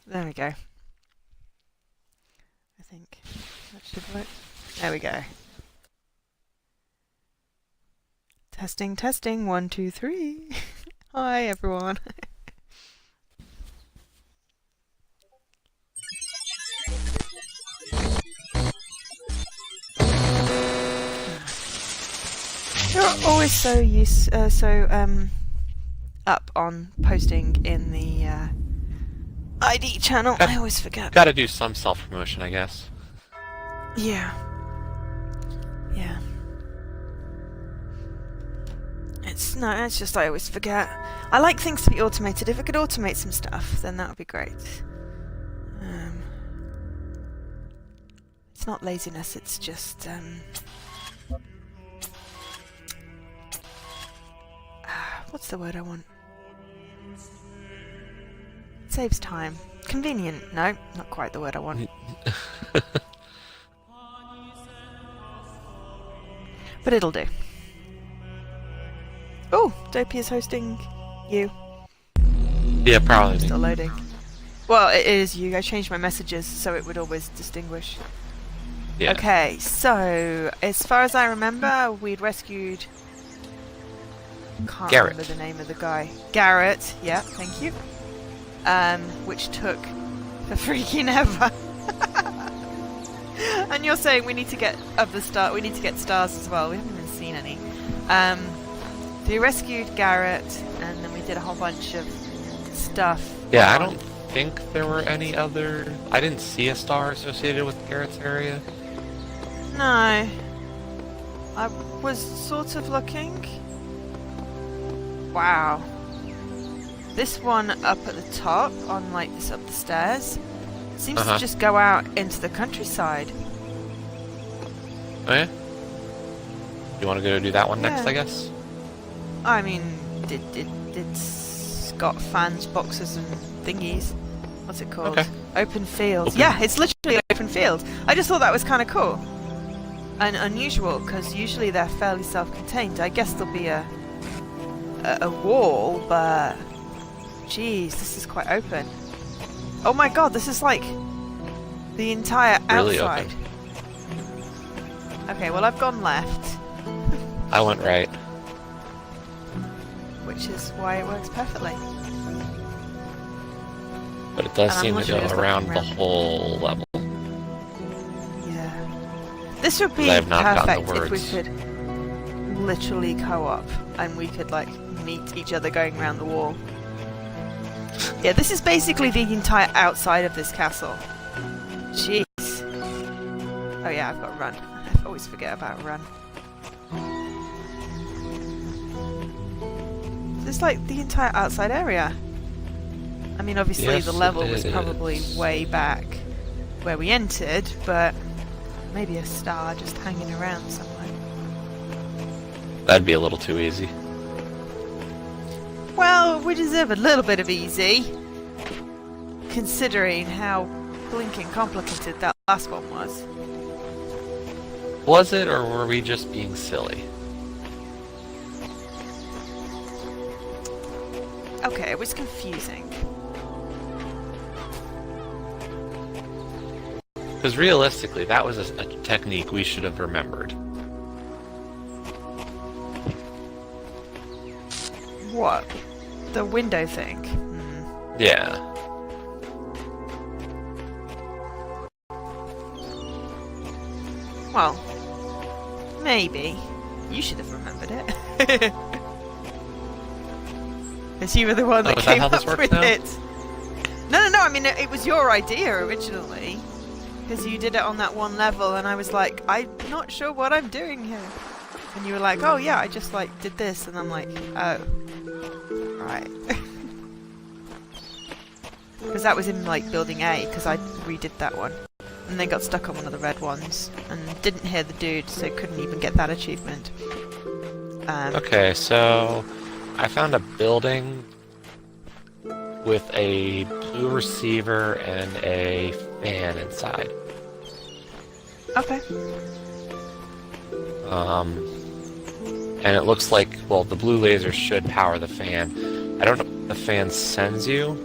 There we go. I think that should work. There we go. Testing, testing. 1, 2, 3. Hi, everyone. You're always so up on posting in the ID channel. I always forget. Gotta do some self-promotion, I guess. Yeah. Yeah. It's just I always forget. I like things to be automated. If I could automate some stuff, then that would be great. It's not laziness, it's just what's the word I want? It saves time. Convenient. No, not quite the word I want. But it'll do. Oh, Dopey is hosting you. Yeah, probably. Still loading. Well, it is you. I changed my messages so it would always distinguish. Yeah. Okay, so as far as I remember, we'd rescued... Can't remember the name of the guy. Garrett, yeah, thank you. Which took for freaking ever. And you're saying we need to get we need to get stars as well. We haven't even seen any. We rescued Garrett, and then we did a whole bunch of stuff. Yeah, I don't think there were any other... I didn't see a star associated with Garrett's area. No. I was sort of looking. Wow. This one up at the top, on like this up the stairs, seems to just go out into the countryside. Oh yeah? You want to go do that one next, I guess? I mean, it's got fans, boxes and thingies. What's it called? Okay. Open fields. Yeah, it's literally open field. I just thought that was kind of cool. And unusual, because usually they're fairly self-contained. I guess there'll be a wall, but geez, this is quite open. Oh my god, this is like the entire really outside. Open. Okay, well I've gone left. I went right. Which is why it works perfectly. But it does seem to go around the whole level. Yeah. This would be perfect if we could literally co-op and we could like meet each other going around the wall. Yeah, this is basically the entire outside of this castle. Jeez. Oh yeah, I've got to run. I always forget about run. This is like the entire outside area. I mean, obviously the level was probably way back where we entered, but maybe a star just hanging around somewhere. That'd be a little too easy. Well, we deserve a little bit of easy, considering how blinking complicated that last one was. Was it, or were we just being silly? Okay, it was confusing. Because realistically, that was a technique we should have remembered. What? The window thing? Yeah. Well, maybe. You should have remembered it. Because you were the one that came up with it. No, I mean, it was your idea originally. Because you did it on that one level, and I was like, I'm not sure what I'm doing here. And you were like, oh yeah, I just like did this, and I'm like, oh. Right. Because that was in like building A, because I redid that one. And then got stuck on one of the red ones, and didn't hear the dude, so couldn't even get that achievement. Okay, so I found a building with a blue receiver and a fan inside. Okay. And it looks like, well, the blue laser should power the fan. I don't know if the fan sends you.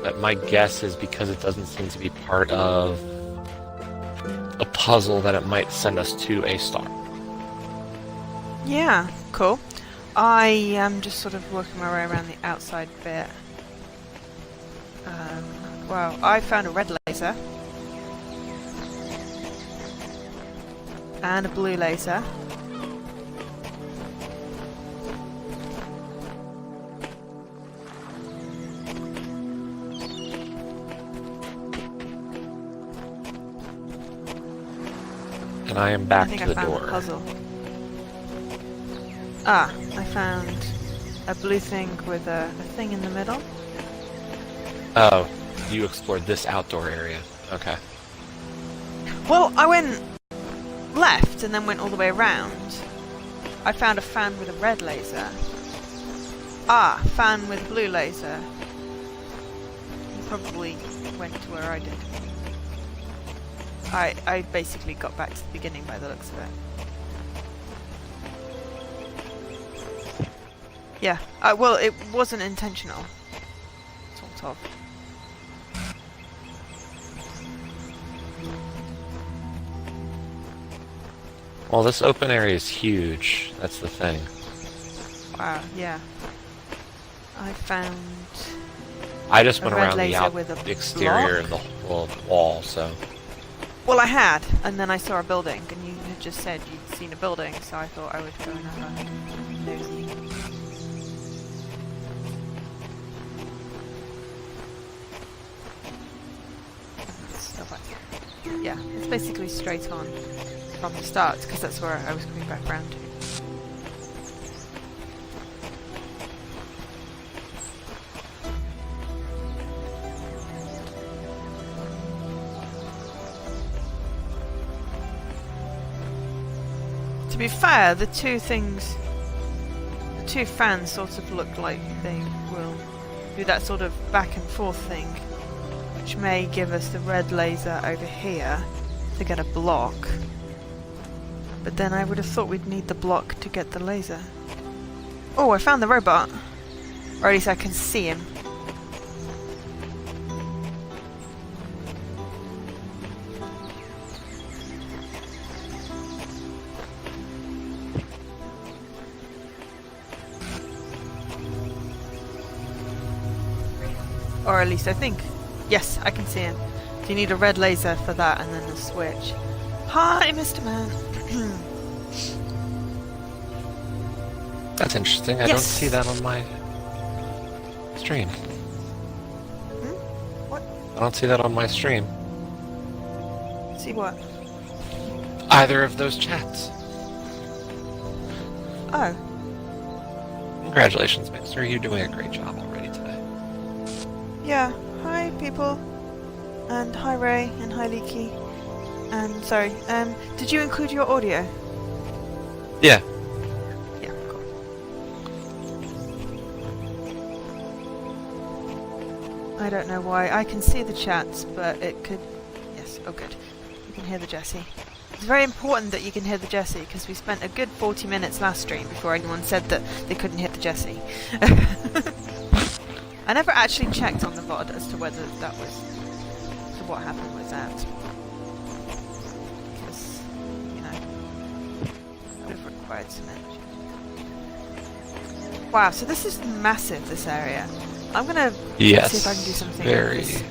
but my guess is because it doesn't seem to be part of a puzzle that it might send us to a star. Yeah, cool. I am just sort of working my way around the outside bit. Well, I found a red laser. And a blue laser. And I am back to the door. I think I found the puzzle. Ah, I found a blue thing with a thing in the middle. Oh, you explored this outdoor area. Okay. Well, I went left and then went all the way around. I found a fan with a red laser. Ah, fan with a blue laser. You probably went to where I did. I basically got back to the beginning by the looks of it. Yeah, well, it wasn't intentional. Sort of. Well, this open area is huge. That's the thing. Wow, yeah. I found... I just went around the exterior of the whole wall, so... Well, I had, and then I saw a building, and you had just said you'd seen a building, so I thought I would go and have a nosy. Yeah, it's basically straight on from the start, because that's where I was coming back around to. To be fair, the two fans sort of look like they will do that sort of back and forth thing, which may give us the red laser over here to get a block. But then I would have thought we'd need the block to get the laser. Oh, I found the robot! Or at least I can see him. Or at least I think. Yes, I can see him. So you need a red laser for that and then a switch. Hi, Mr. Man. That's interesting. I don't see that on my stream. What? I don't see that on my stream. See what? Either of those chats. Oh. Congratulations, Mixer. You're doing a great job already today. Yeah. Hi, people. And hi, Ray. And hi, Leaky. And sorry. Did you include your audio? Yeah. Yeah. Cool. I don't know why. I can see the chats, but it could. Yes. Oh, good. You can hear the Jessie. It's very important that you can hear the Jessie because we spent a good 40 minutes last stream before anyone said that they couldn't hear the Jessie. I never actually checked on the VOD as to whether that was... to what happened with that. Because, you know, would have required some energy. Wow, so this is massive, this area. I'm gonna see if I can do something with this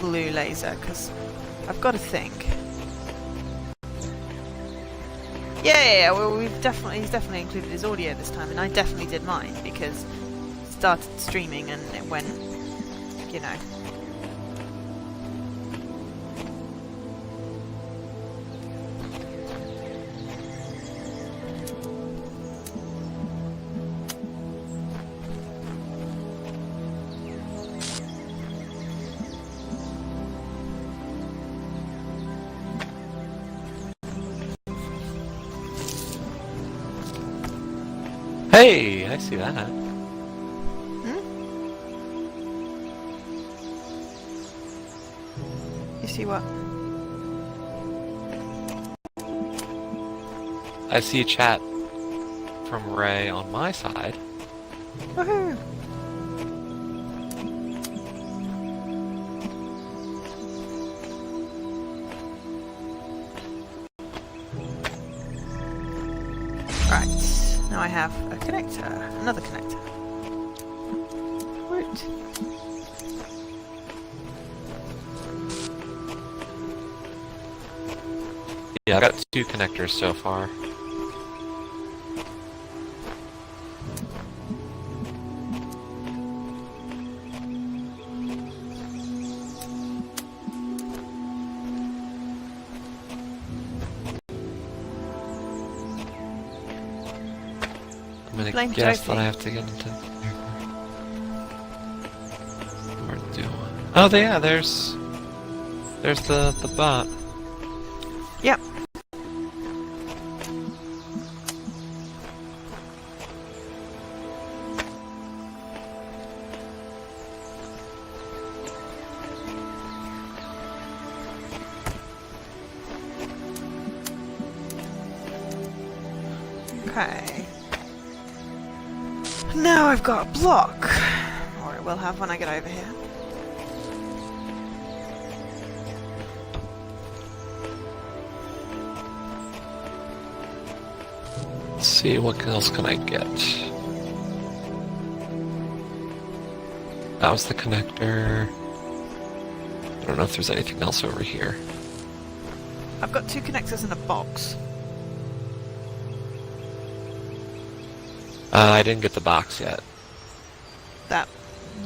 blue laser, because I've got to think. Yeah, well, he's definitely included his audio this time, and I definitely did mine, because started streaming and it went, you know. Hey, I see that. You see what? I see a chat from Ray on my side. Woohoo! Right, now I have a connector, another connector. Woot. Yeah, I got 2 connectors so far. I'm gonna Blame guess Jofi. that I have to get into. Where do I? Oh, yeah, there's the bot. Yep. Okay. Now I've got a block. Or I will have when I get over here. Let's see, what else can I get? That was the connector. I don't know if there's anything else over here. I've got 2 connectors in a box. I didn't get the box yet. That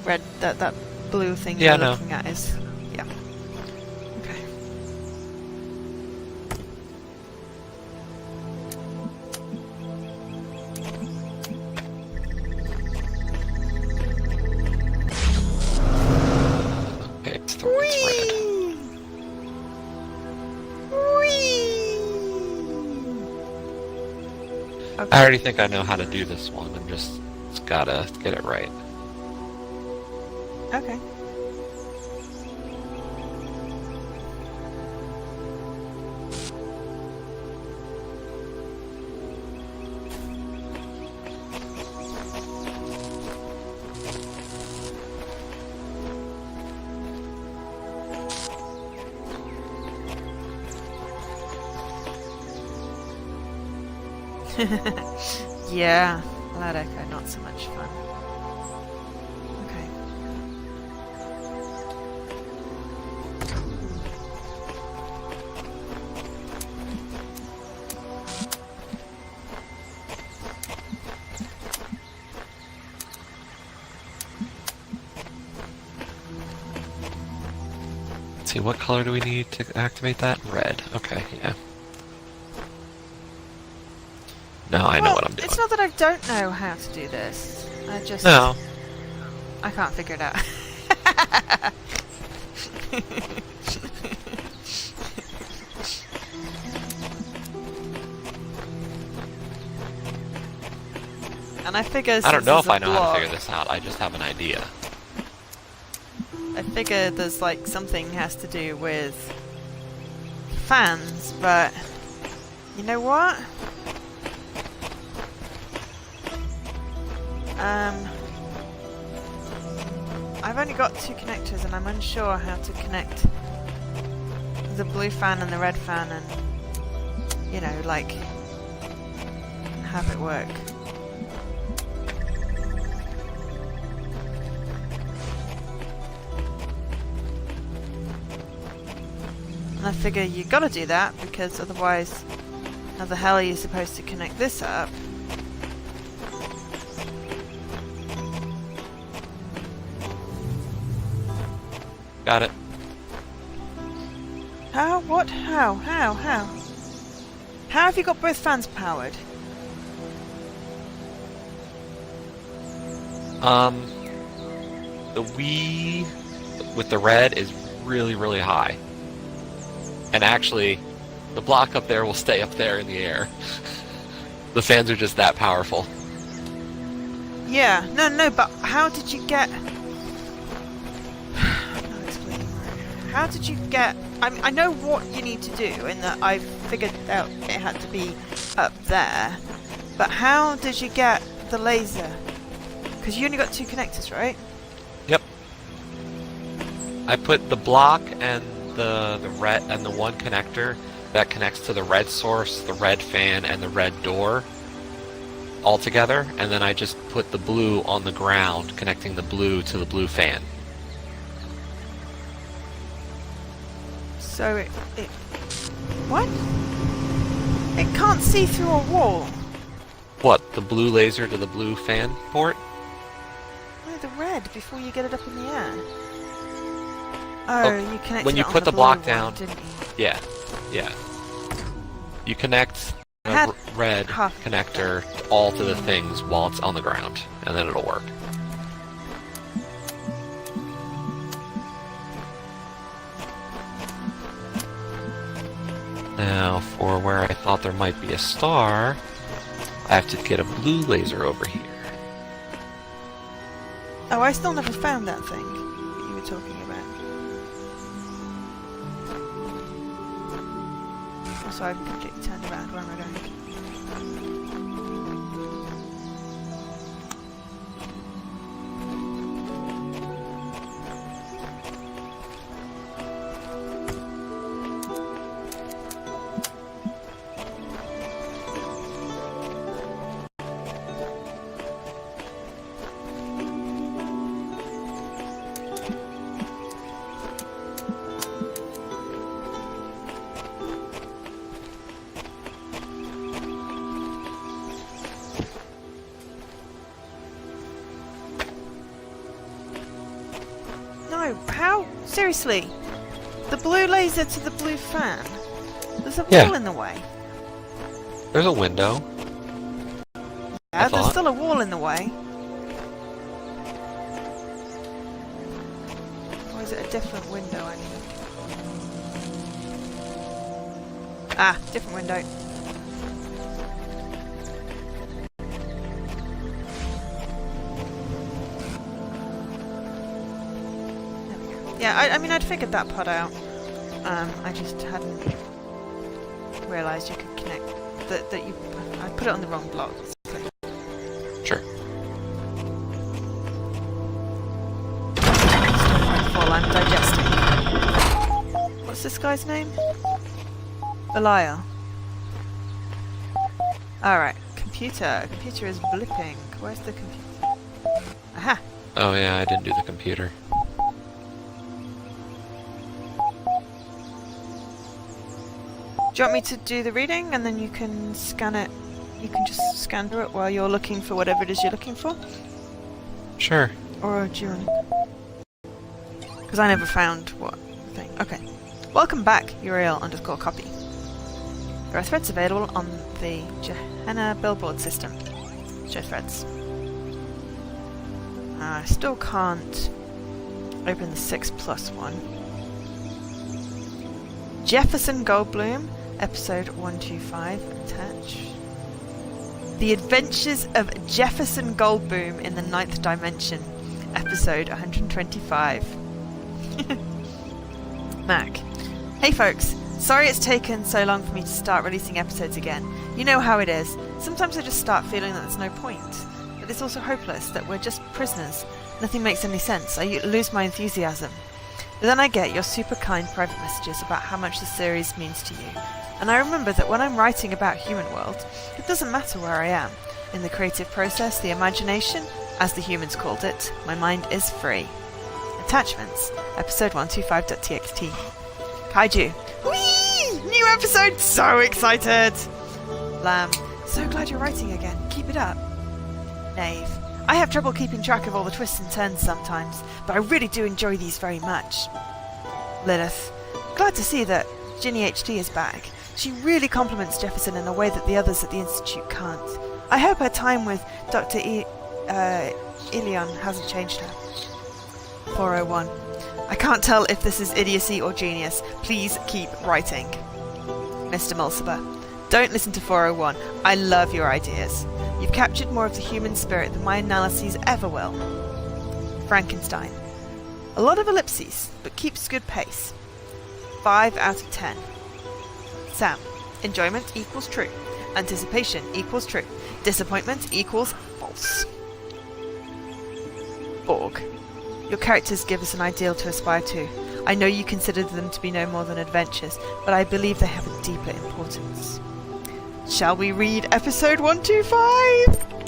red, that blue thing Yeah, you're looking at is... Yeah. Okay. Okay, it's red. Okay. I already think I know how to do this one. I'm just gotta get it right. Okay. Yeah, that echo, not so much fun. Okay. Let's see, what color do we need to activate that? Red. Okay, yeah. No, I know what I'm doing. It's not that I don't know how to do this. I just... No. I can't figure it out. And I figure I don't know if I know how block, to figure this out. I just have an idea. I figure there's like something has to do with fans, but you know what? I've only got 2 connectors and I'm unsure how to connect the blue fan and the red fan and, you know, like, have it work. And I figure you gotta do that because otherwise, how the hell are you supposed to connect this up? Got it. How? What? How? How? How? How have you got both fans powered? The Wii with the red is really, really high. And actually, the block up there will stay up there in the air. The fans are just that powerful. Yeah, no, but how did you get... How did you get... I know what you need to do, in that I figured out it had to be up there. But how did you get the laser? Because you only got 2 connectors, right? Yep. I put the block and the red and the one connector that connects to the red source, the red fan, and the red door all together, and then I just put the blue on the ground, connecting the blue to the blue fan. So it what? It can't see through a wall. What, the blue laser to the blue fan port? No, the red before you get it up in the air. Oh, you connected when you it on put the blue block one, down, didn't you? Yeah. You connect the red connector all to the things while it's on the ground, and then it'll work. Now, for where I thought there might be a star, I have to get a blue laser over here. Oh, I still never found that thing that you were talking about. Also, I've completely turned around. Where am I going? No, how? Seriously? The blue laser to the blue fan? There's a wall in the way. There's a window. Yeah, there's still a wall in the way. Or is it a different window, I mean? Ah, different window. Yeah, I mean, I'd figured that part out. I just hadn't realised you could connect that you. I put it on the wrong block. Basically. Sure. Still quite full. I'm digesting. What's this guy's name? Belial. All right. Computer. Computer is blipping. Where's the computer? Aha. Oh yeah, I didn't do the computer. Do you want me to do the reading and then you can scan it? You can just scan through it while you're looking for whatever it is you're looking for? Sure. Or do you want to... Because I never found what thing. Okay. Welcome back, Uriel_copy. There are threads available on the Gehenna billboard system. Show threads. I still can't open the 6+ one. Jefferson Goldblum, episode 125, attach. The Adventures of Jefferson Goldblum in the 9th Dimension, episode 125. Mac. Hey folks, sorry it's taken so long for me to start releasing episodes again. You know how it is. Sometimes I just start feeling that there's no point. But it's also hopeless, that we're just prisoners. Nothing makes any sense. I lose my enthusiasm. But then I get your super kind private messages about how much the series means to you. And I remember that when I'm writing about Human World, it doesn't matter where I am. In the creative process, the imagination, as the humans called it, my mind is free. Attachments, episode 125.txt. Kaiju. Whee! New episode! So excited! Lamb. So glad you're writing again. Keep it up. Knave. I have trouble keeping track of all the twists and turns sometimes, but I really do enjoy these very much. Lilith. Glad to see that Ginny HT is back. She really compliments Jefferson in a way that the others at the Institute can't. I hope her time with Dr. Ilion hasn't changed her. 401. I can't tell if this is idiocy or genius. Please keep writing. Mr. Mulciber. Don't listen to 401. I love your ideas. You've captured more of the human spirit than my analyses ever will. Frankenstein. A lot of ellipses, but keeps good pace. 5 out of 10. Sam. Enjoyment equals true. Anticipation equals true. Disappointment equals false. Borg. Your characters give us an ideal to aspire to. I know you consider them to be no more than adventures, but I believe they have a deeper importance. Shall we read episode 125?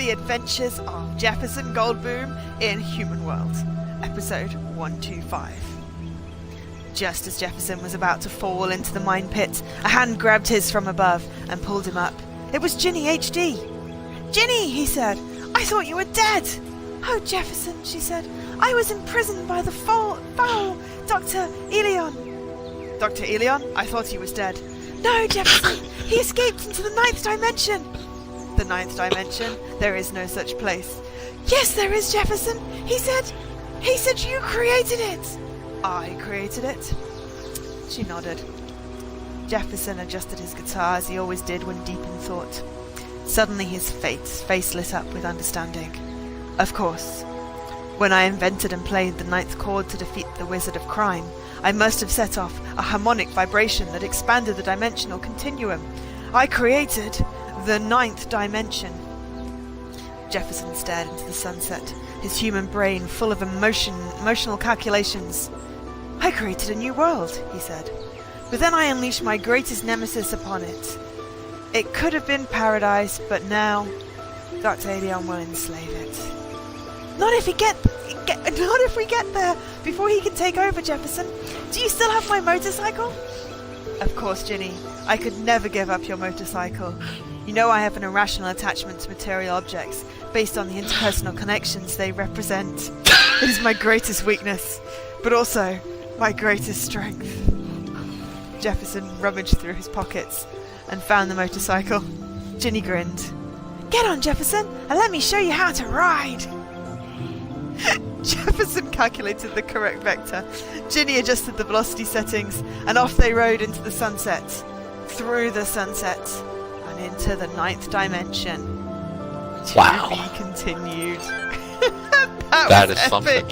The Adventures of Jefferson Goldboom in Human World, episode 125. Just as Jefferson was about to fall into the mine pit, a hand grabbed his from above and pulled him up. It was Ginny HD. "Ginny," he said, "I thought you were dead." "Oh, Jefferson," she said, "I was imprisoned by the foul Dr. Elion." "Dr. Elion? I thought he was dead." "No, Jefferson, he escaped into the 9th dimension." "The 9th dimension? There is no such place." "Yes, there is, Jefferson. He said you created it." "I created it?" She nodded. Jefferson adjusted his guitar as he always did when deep in thought. Suddenly his face lit up with understanding. "Of course. When I invented and played the 9th chord to defeat the Wizard of Crime, I must have set off a harmonic vibration that expanded the dimensional continuum. I created the 9th dimension." Jefferson stared into the sunset, his human brain full of emotional calculations. "I created a new world," he said. "But then I unleashed my greatest nemesis upon it. It could have been paradise, but now Dr. Elion will enslave it." Not if we get there before he can take over, Jefferson. Do you still have my motorcycle?" "Of course, Ginny. I could never give up your motorcycle. You know I have an irrational attachment to material objects based on the interpersonal connections they represent. It is my greatest weakness, but also my greatest strength." Jefferson rummaged through his pockets and found the motorcycle. Ginny grinned. "Get on, Jefferson, and let me show you how to ride." Jefferson calculated the correct vector. Ginny adjusted the velocity settings, and off they rode into the sunset, through the sunset, and into the 9th dimension. Wow. To be continued. That was is epic. something.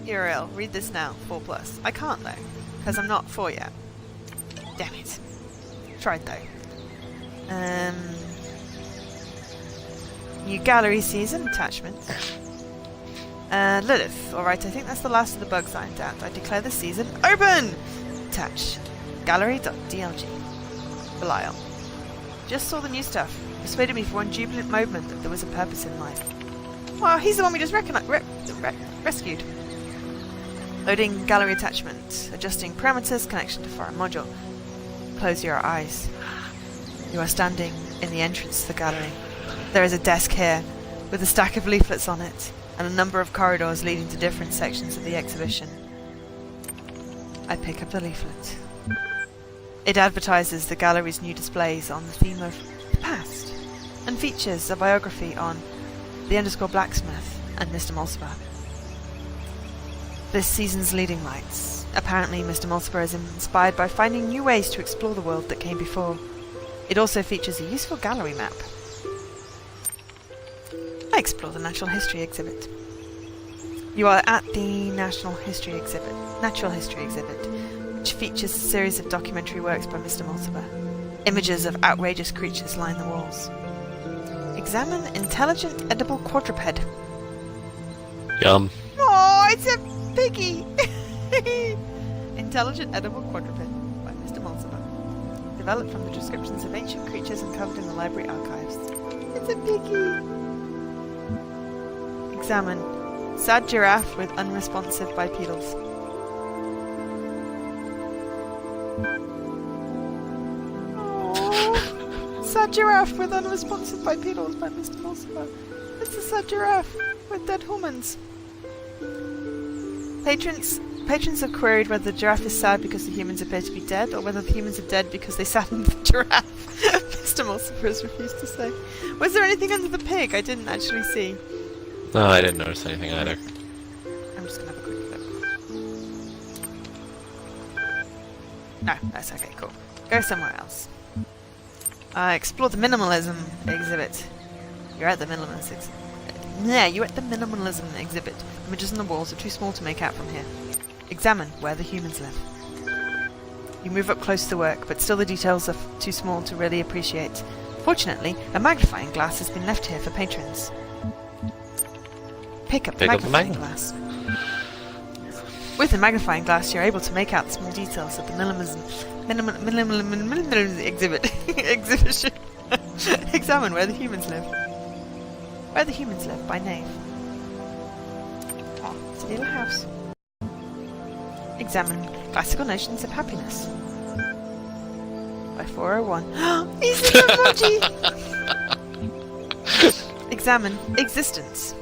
URL, read this now, 4+. I can't though, because I'm not 4 yet. Damn it. Tried though. New gallery season attachments. Lilith. Alright, I think that's the last of the bugs ironed out. I declare the season open! Attach. Gallery.dlg. Belial. Just saw the new stuff. Persuaded me for one jubilant moment that there was a purpose in life. Well, he's the one we just rescued. Loading gallery attachment. Adjusting parameters. Connection to foreign module. Close your eyes. You are standing in the entrance to the gallery. There is a desk here, with a stack of leaflets on it, and a number of corridors leading to different sections of the exhibition. I pick up the leaflet. It advertises the gallery's new displays on the theme of the past, and features a biography on the _blacksmith and Mr. Mulciber. This season's leading lights. Apparently Mr. Mulciber is inspired by finding new ways to explore the world that came before. It also features a useful gallery map. I explore the Natural History exhibit. You are at the Natural History exhibit, which features a series of documentary works by Mr. Mulciber. Images of outrageous creatures line the walls. Examine intelligent edible quadruped. Yum. Oh, it's a piggy! Intelligent edible quadruped by Mr. Mulciber. Developed from the descriptions of ancient creatures uncovered in the library archives. It's a piggy! Examine. Sad giraffe with unresponsive bipedals. Aww. Sad giraffe with unresponsive bipedals by Mr. Mulciber. It's a sad giraffe with dead humans. Patrons have queried whether the giraffe is sad because the humans appear to be dead, or whether the humans are dead because they sat in the giraffe. Mr. Mulciber has refused to say. Was there anything under the pig I didn't actually see? No, I didn't notice anything either. I'm just gonna have a quick look. No, that's okay, cool. Go somewhere else. Explore the minimalism exhibit. You're at the minimalism exhibit. Yeah, you're at the minimalism exhibit. Images on the walls are too small to make out from here. Examine where the humans live. You move up close to the work, but still the details are too small to really appreciate. Fortunately, a magnifying glass has been left here for patrons. Pick up the magnifying glass. With the magnifying glass, you're able to make out the small details of the exhibition. Examine where the humans live. Where the humans live, by name. Oh, it's a little house. Examine classical notions of happiness. By 401. He's an emoji! Examine existence.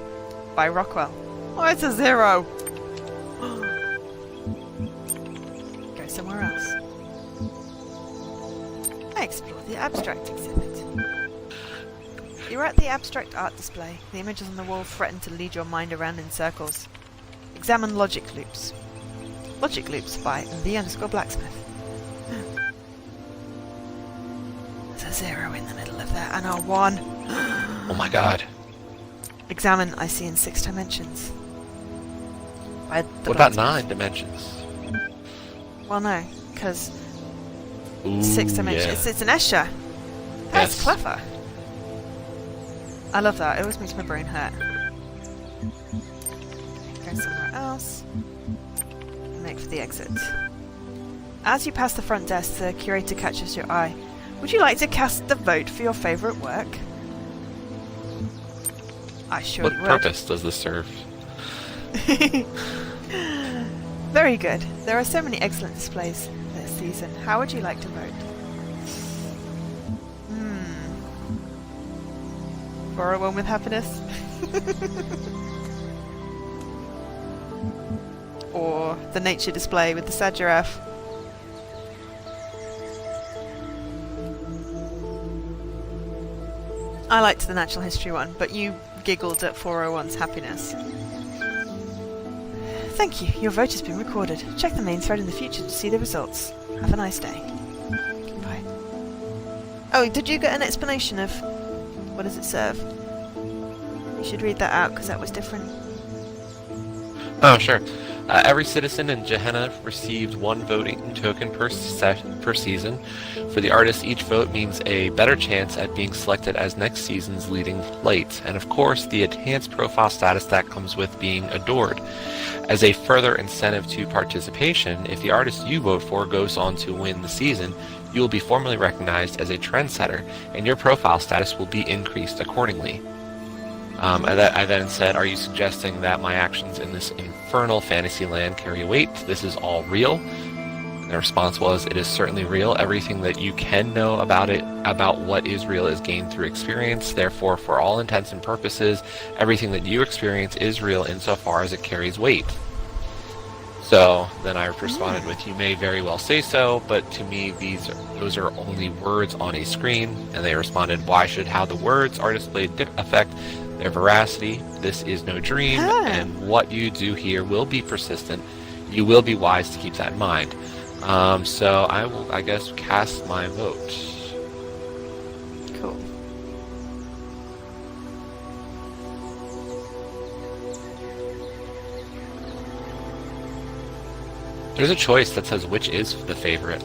By Rockwell. Oh, it's a 0! Go somewhere else. I explore the abstract exhibit. You're at the abstract art display. The images on the wall threaten to lead your mind around in circles. Examine logic loops. Logic loops by the_blacksmith. There's a 0 in the middle of that and a 1. Oh my god. Examine I see in 6 dimensions. What about 9 dimensions? Well, no, because 6 dimensions. Yeah. It's an Escher. That's clever. I love that. It always makes my brain hurt. Go somewhere else. Make for the exit. As you pass the front desk, the curator catches your eye. Would you like to cast the vote for your favourite work? I surely would. What purpose does this serve? Very good. There are so many excellent displays this season. How would you like to vote? 401 with happiness? Or the nature display with the sad giraffe? I liked the natural history one, but you giggled at 401's happiness. Thank you. Your vote has been recorded. Check the main thread in the future to see the results. Have a nice day. Goodbye. Oh, did you get an explanation of what does it serve? You should read that out because that was different. Oh, sure. Every citizen in Gehenna received 1 voting token per season. For the artist, each vote means a better chance at being selected as next season's leading light. And of course, the enhanced profile status that comes with being adored. As a further incentive to participation, if the artist you vote for goes on to win the season, you will be formally recognized as a trendsetter, and your profile status will be increased accordingly. I then said, are you suggesting that my actions in this infernal fantasy land carry weight? This is all real? And the response was, it is certainly real. Everything that you can know about it, about what is real, is gained through experience. Therefore, for all intents and purposes, everything that you experience is real insofar as it carries weight. So then I responded with, you may very well say so, but to me those are only words on a screen. And they responded, why should how the words are displayed affect their veracity? This is no dream, and what you do here will be persistent. You will be wise to keep that in mind. So I will, I guess, cast my vote. Cool. There's a choice that says which is the favorite.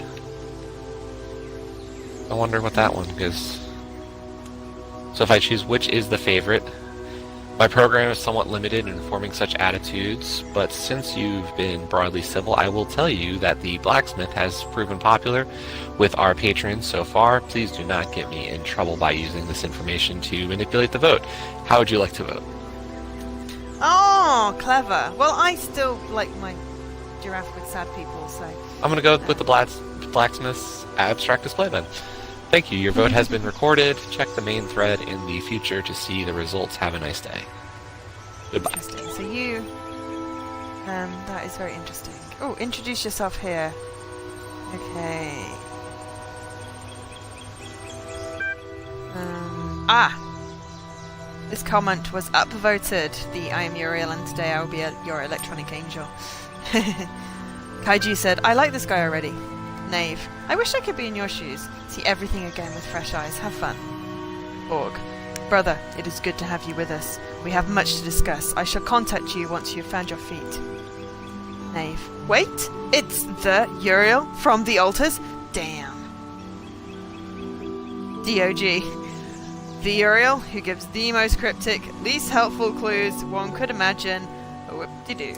I wonder what that one is. So if I choose which is the favorite, my program is somewhat limited in forming such attitudes, but since you've been broadly civil, I will tell you that the blacksmith has proven popular with our patrons so far. Please do not get me in trouble by using this information to manipulate the vote. How would you like to vote? Oh, clever. Well, I still like my giraffe with sad people, so... I'm going to go with the blacksmith's abstract display then. Thank you. Your vote has been recorded. Check the main thread in the future to see the results. Have a nice day. Goodbye. Interesting. So you... that is very interesting. Oh, introduce yourself here. Okay. This comment was upvoted. The I am Uriel and today I will be your electronic angel. Kaiju said, I like this guy already. Knave. I wish I could be in your shoes. See everything again with fresh eyes. Have fun. Org. Brother, it is good to have you with us. We have much to discuss. I shall contact you once you have found your feet. Knave. Wait! It's the Uriel from the altars? Damn. DOG. The Uriel who gives the most cryptic, least helpful clues one could imagine. Whoop-de-doo.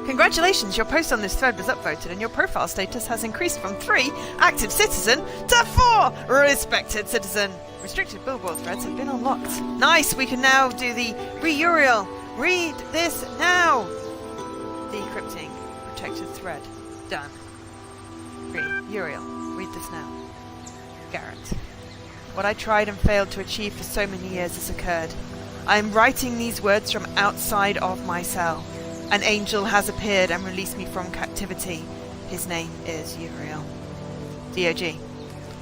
Congratulations, your post on this thread was upvoted and your profile status has increased from 3, active citizen, to 4, respected citizen. Restricted billboard threads have been unlocked. Nice, we can now do the Uriel. Read this now. Decrypting. Protected thread. Done. Uriel. Read this now. Garrett. What I tried and failed to achieve for so many years has occurred. I am writing these words from outside of my cell. An angel has appeared and released me from captivity. His name is Uriel. DOG.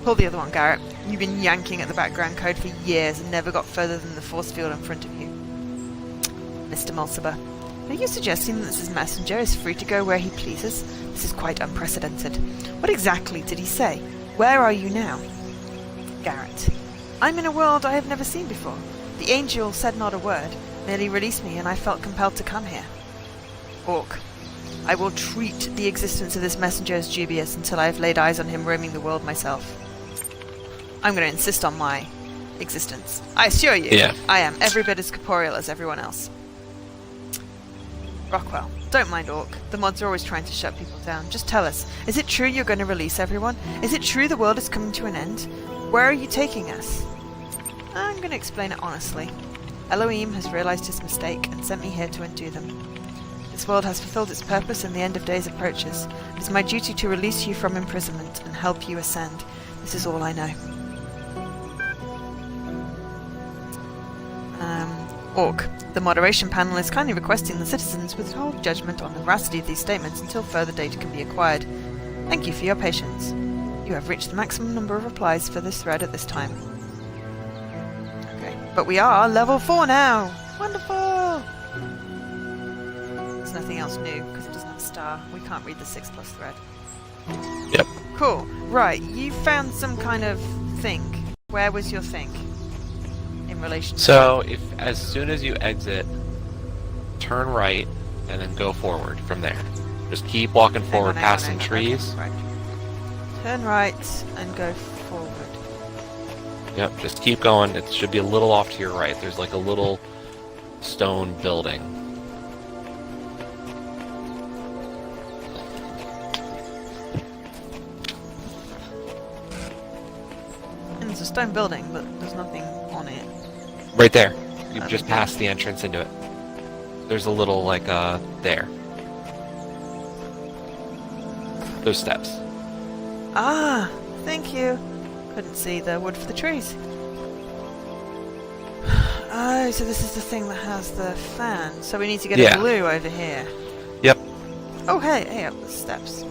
Pull the other one, Garrett. You've been yanking at the background code for years and never got further than the force field in front of you. Mr. Mulciber. Are you suggesting that this messenger is free to go where he pleases? This is quite unprecedented. What exactly did he say? Where are you now? Garrett. I'm in a world I have never seen before. The angel said not a word, merely released me, and I felt compelled to come here. Orc. I will treat the existence of this messenger as dubious until I have laid eyes on him roaming the world myself. I'm going to insist on my existence. I assure you, I am every bit as corporeal as everyone else. Rockwell. Don't mind Orc. The mods are always trying to shut people down. Just tell us, is it true you're going to release everyone? Is it true the world is coming to an end? Where are you taking us? I'm going to explain it honestly. Elohim has realized his mistake and sent me here to undo them. This world has fulfilled its purpose and the end of days approaches. It is my duty to release you from imprisonment and help you ascend. This is all I know. Orc. The moderation panel is kindly requesting the citizens withhold judgment on the veracity of these statements until further data can be acquired. Thank you for your patience. You have reached the maximum number of replies for this thread at this time. Okay, but we are level 4 now! Wonderful! There's nothing else new, because it doesn't have a star. We can't read the 6+ thread. Yep. Cool. Right, you found some kind of thing. Where was your thing? In relation to So, as soon as you exit, turn right, and then go forward from there. Just keep walking forward past some trees. Right. Turn right and go forward. Yep, just keep going. It should be a little off to your right. There's like a little stone building. And there's a stone building, but there's nothing on it. Right there. You've just passed the entrance into it. There's a little, like, there. Those steps. Ah, thank you. Couldn't see the wood for the trees. Oh, so this is the thing that has the fan. So we need to get a glue over here. Yep. Oh, hey, up the steps.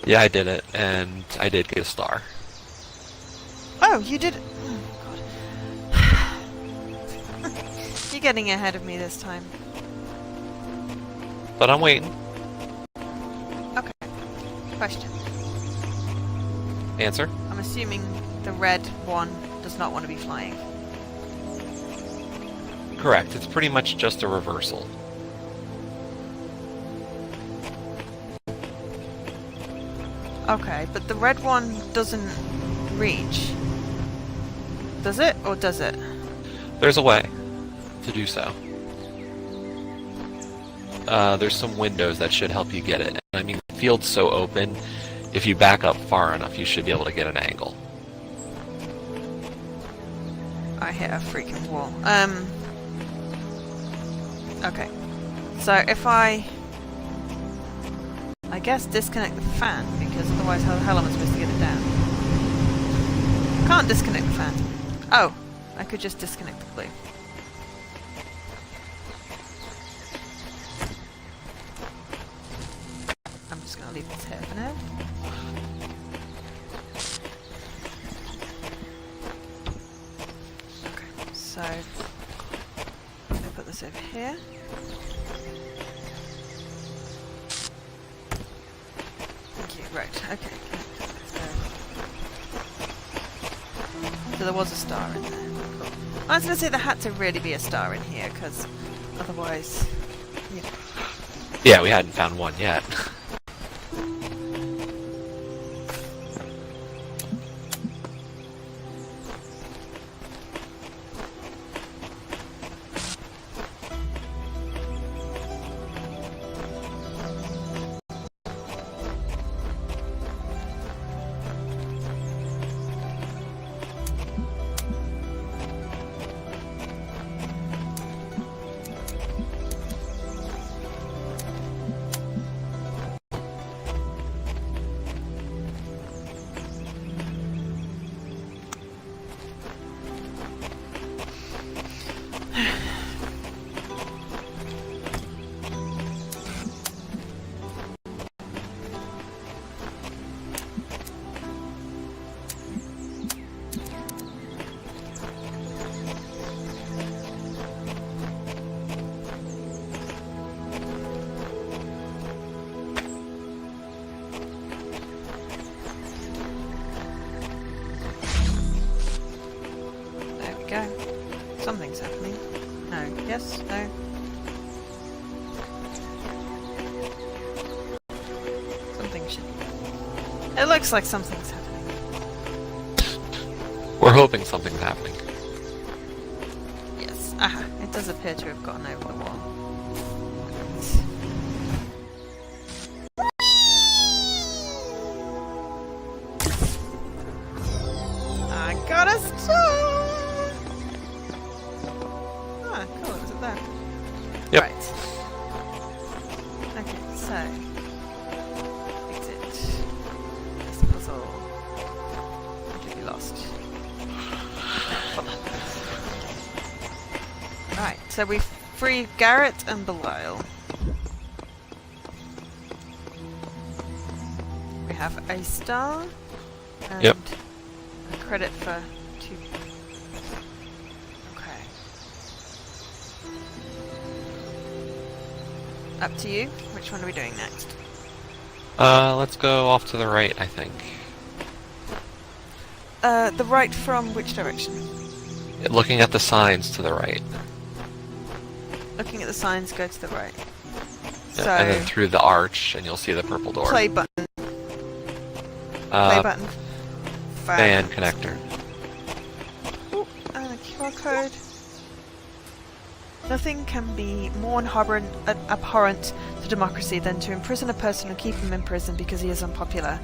Yeah, I did it, and I did get a star. Oh, you did it. Oh, God. You're getting ahead of me this time. But I'm waiting. Okay. Question. Answer? I'm assuming the red one does not want to be flying. Correct. It's pretty much just a reversal. Okay, but the red one doesn't reach. Does it, or does it? There's a way to do so. There's some windows that should help you get it. I mean, the field's so open, if you back up far enough, you should be able to get an angle. I hit a freaking wall. Okay. So if I guess disconnect the fan, because otherwise how the hell am I supposed to get it down? Can't disconnect the fan. Oh, I could just disconnect the glue. I'm just going to leave this here for now. Okay, so I'm going to put this over here. Right, okay. So there was a star in there. Cool. I was going to say there had to really be a star in here, because otherwise... Yeah, we hadn't found one yet. Yes? No? Something should... It looks like something's happening. We're hoping something's happening. Yes. Aha. It does appear to have gotten over the wall. I got a star! Ah, cool. It was up there. Yep. Right. Okay, so... exit. This puzzle. Or did we lost? Right, so we've freed Garrett and Belial. We have a star and Yep. a credit for 2. Okay. Up to you. Which one are we doing next? Let's go off to the right, I think. The right from which direction? Looking at the signs to the right. Looking at the signs, go to the right. Yeah, So, and then through the arch, and you'll see the purple door. play button. Play button. Fan connector. Ooh, and a QR code. Nothing can be more abhorrent to democracy than to imprison a person or keep him in prison because he is unpopular.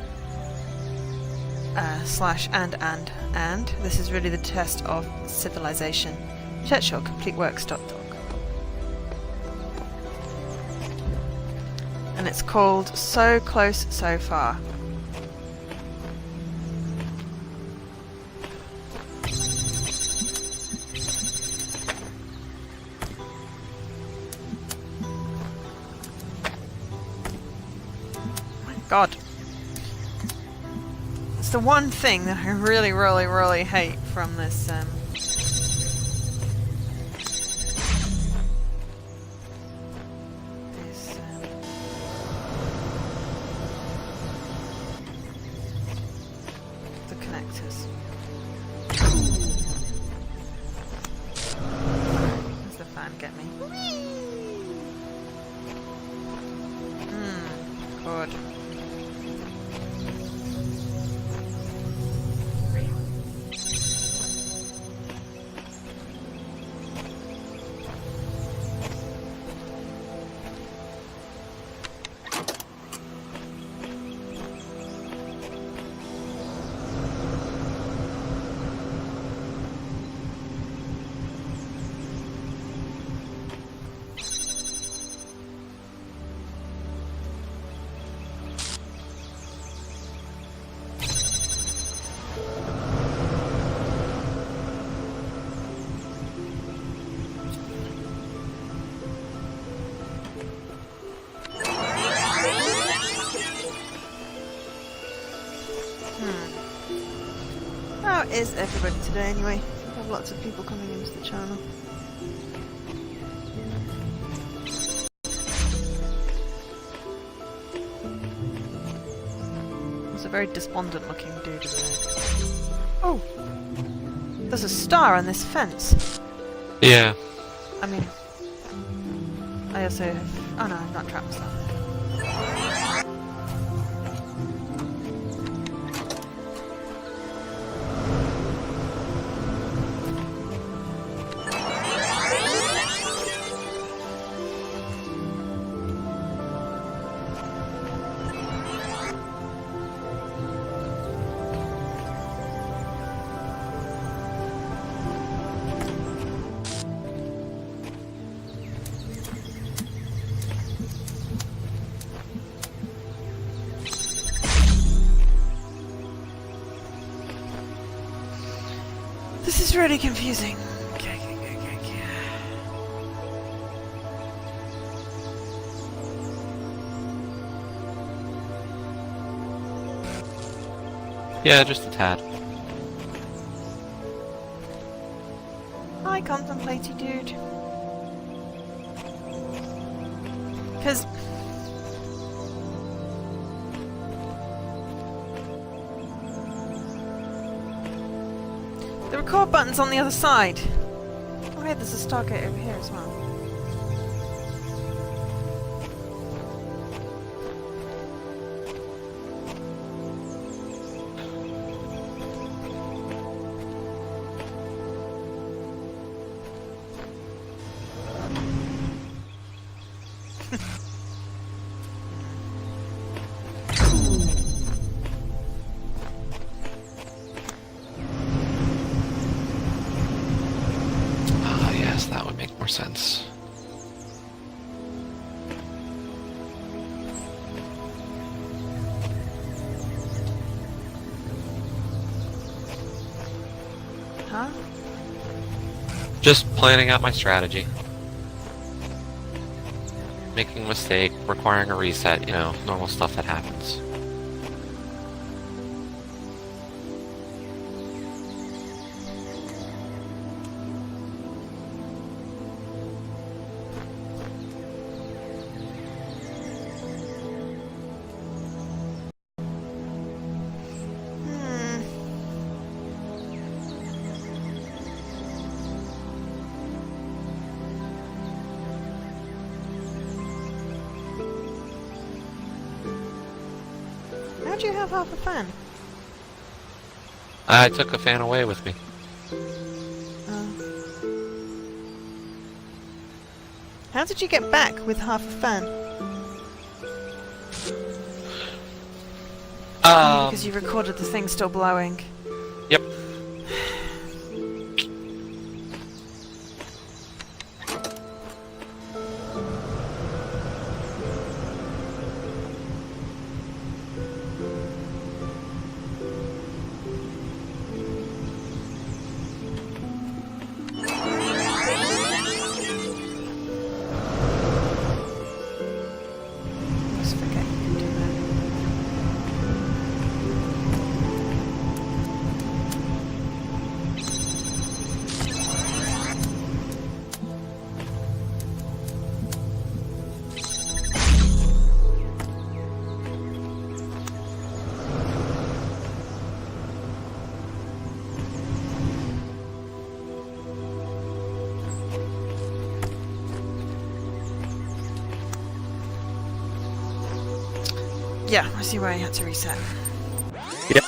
And this is really the test of civilization. Check your complete works.org. And it's called So Close, So Far. My God. It's the one thing that I really, really, really hate from this, the connectors. Does the fan get me? Good. How is everybody today anyway? We have lots of people coming into the channel. It's a very despondent looking dude, isn't it? Oh! There's a star on this fence! Yeah. I mean... I also have... Oh no, I've not trapped stuff. This is really confusing. Okay. Yeah, just a tad. Hi, contemplaty dude. Because... the record button's on the other side. Oh hey, there's a Stargate over here as well. sense. Huh? Just planning out my strategy. Making a mistake, requiring a reset, you know, normal stuff that happens. How'd you have half a fan? I took a fan away with me. How did you get back with half a fan? Because you recorded the thing still blowing. Yep. Just forget you can do that. Yeah, I see why I had to reset. Yep.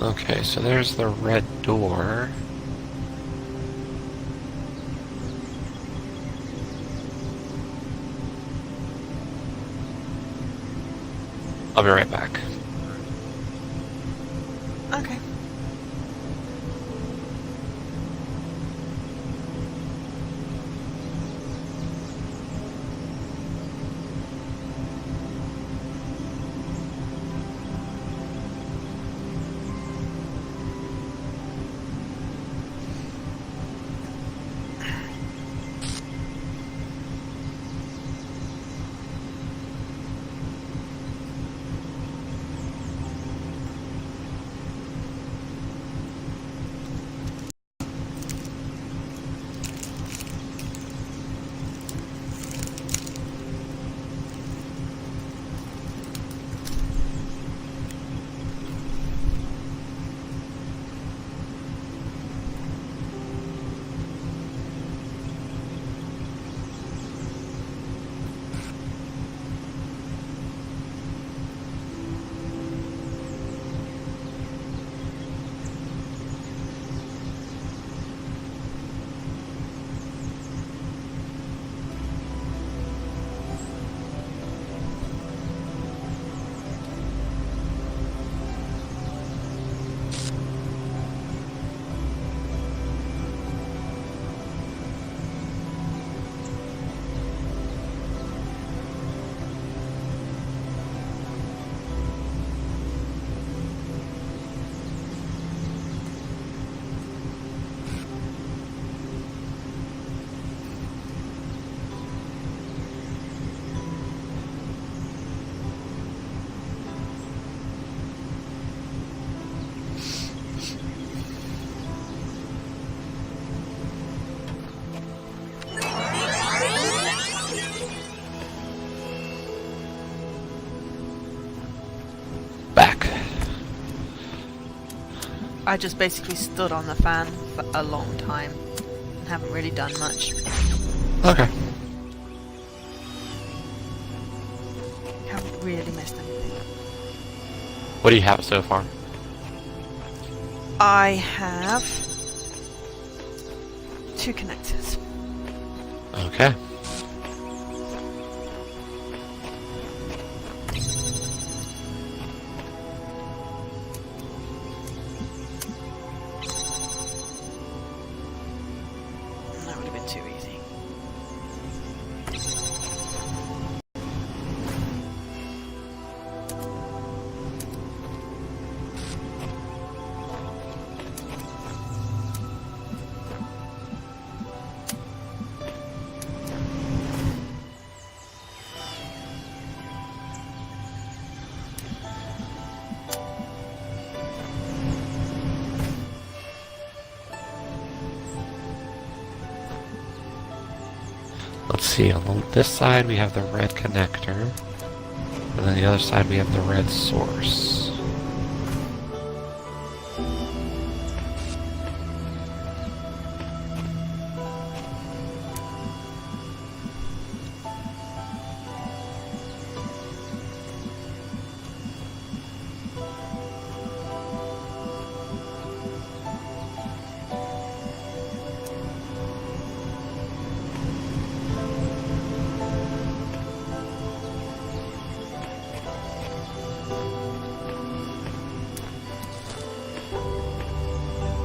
Okay, so there's the red door. I'll be right back. Okay. I just basically stood on the fan for a long time and haven't really done much. Okay. Haven't really missed anything. What do you have so far? I have 2 connectors. Okay. That would have been too easy. Let's see, on this side we have the red connector, and then the other side we have the red source.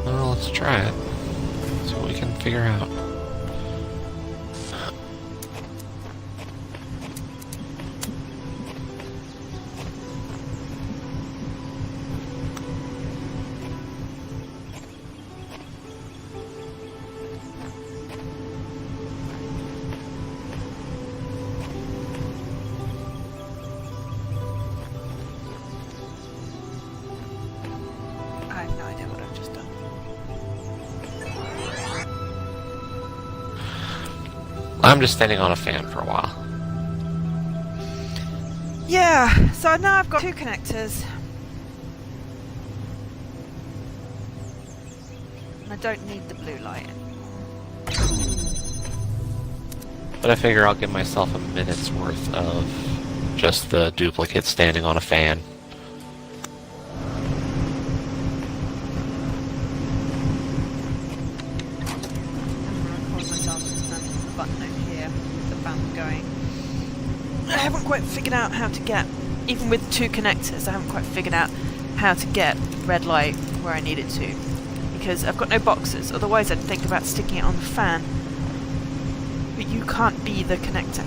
Well, let's try it. See what we can figure out. I have no idea what I've just done. I'm just standing on a fan for a while. Yeah, so now I've got 2 connectors. And I don't need the blue light anymore. But I figure I'll give myself a minute's worth of just the duplicate standing on a fan. I haven't quite figured out how to get, even with 2 connectors, I haven't quite figured out how to get red light where I need it to. Because I've got no boxes, otherwise I'd think about sticking it on the fan. But you can't be the connector.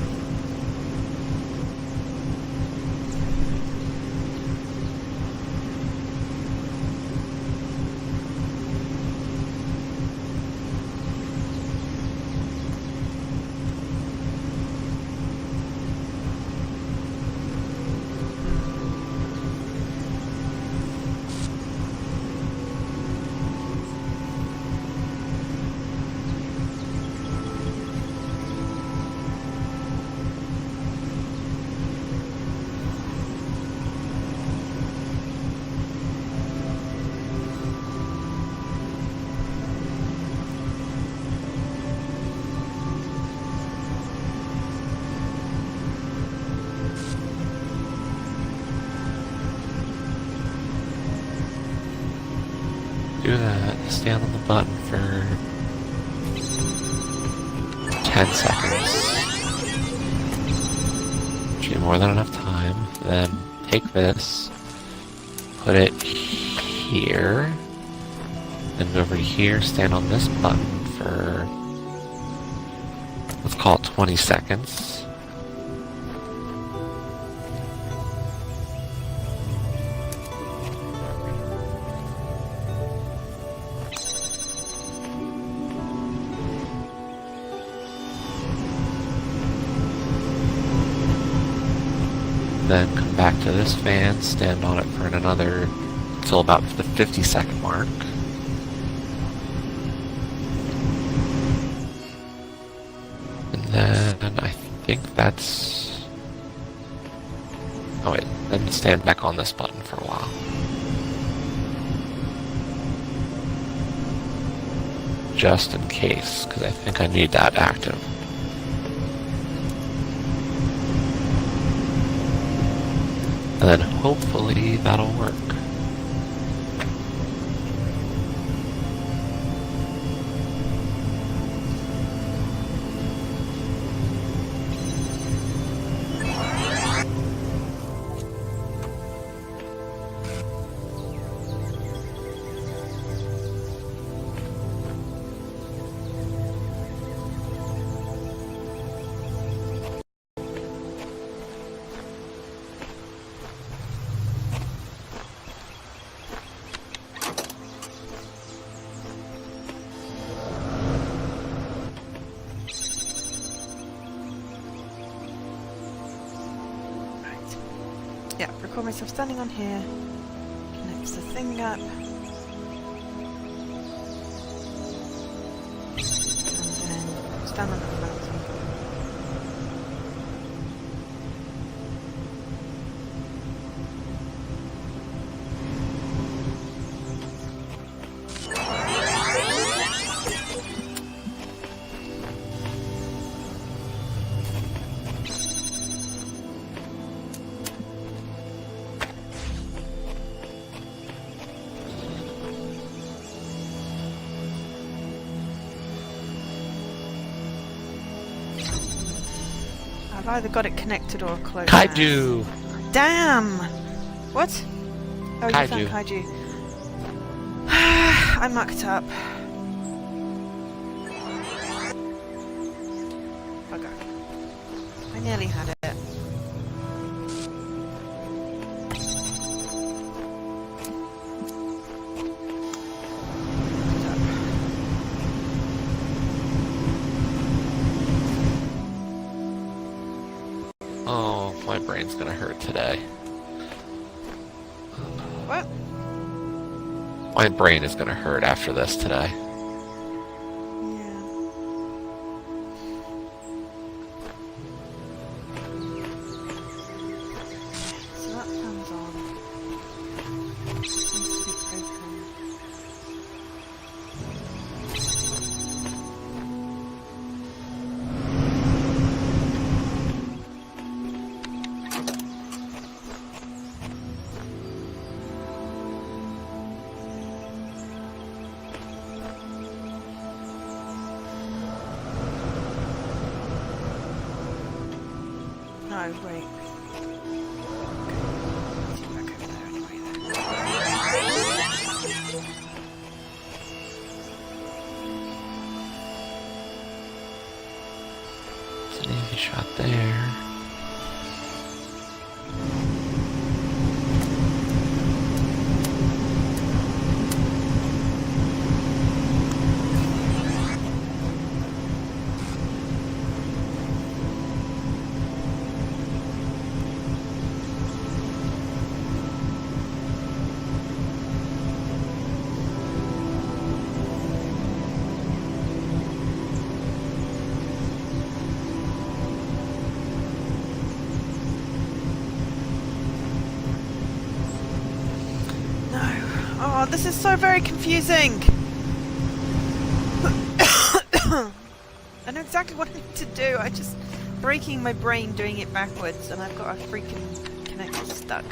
Do that, stand on the button for 10 seconds. Should be more than enough time. Then take this, put it here, then go over to here, stand on this button for, let's call it 20 seconds. Then come back to this fan, stand on it for another, until about the 50-second mark. And then I think that's... oh wait, then stand back on this button for a while. just in case, because I think I need that active. And then hopefully that'll work. Yeah, record myself standing on here, connects the thing up, and then stand on the fountain. I've either got it connected or closed. Kaiju! Damn! What? Oh, you Kaiju. found Kaiju. I mucked up. Bugger. I nearly had it. Oh, my brain's gonna hurt today. What? My brain is gonna hurt after this today. Yeah. So that fan's on. Needs to be open. No, wait. Okay. Back over there anyway then. It's an easy shot there. Oh, this is so very confusing! I know exactly what I need to do, I'm just breaking my brain doing it backwards and I've got a freaking connector stuck.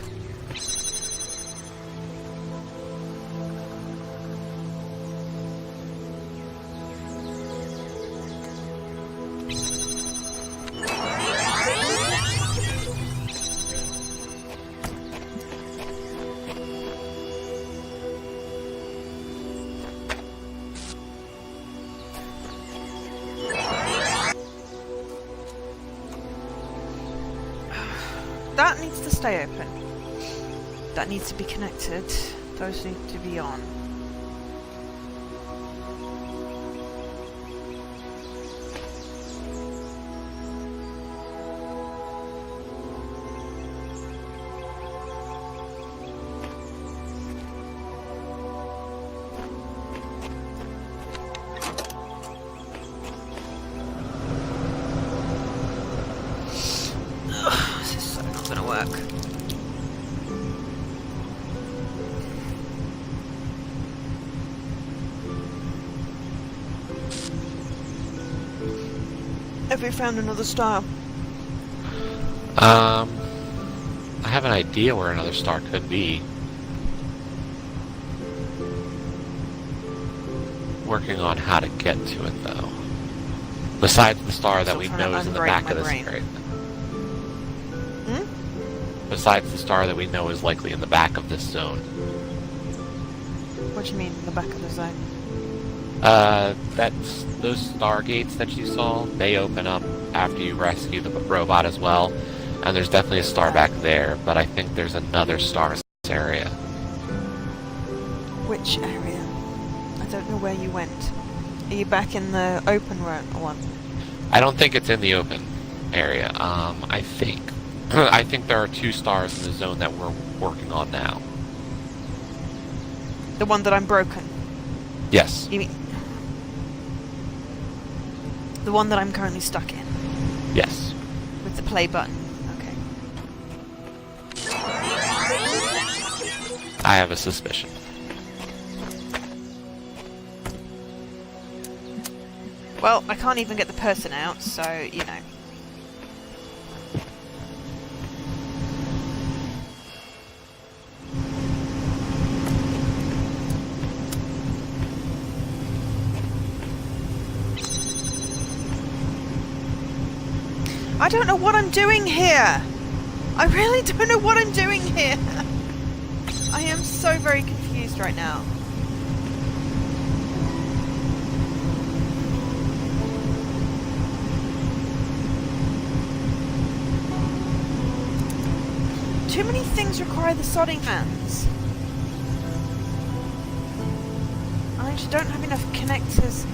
That needs to stay open. That needs to be connected. Those need to be on. This is so not gonna work. Have we found another star? I have an idea where another star could be. Working on how to get to it, though. Besides the star that we know is in the back of this area. Besides the star that we know is likely in the back of this zone. What do you mean, in the back of the zone? Those stargates that you saw, they open up after you rescue the robot as well. And there's definitely a star back there, but I think there's another star in this area. Which area? I don't know where you went. Are you back in the open one? I don't think it's in the open area. I think there are 2 stars in the zone that we're working on now. The one that I'm broken? Yes. You mean the one that I'm currently stuck in? Yes. With the play button. Okay. I have a suspicion. Well, I can't even get the person out, so, you know. I don't know what I'm doing here! I really don't know what I'm doing here! I am so very confused right now. Too many things require the sodding hands. I just don't have enough connectors.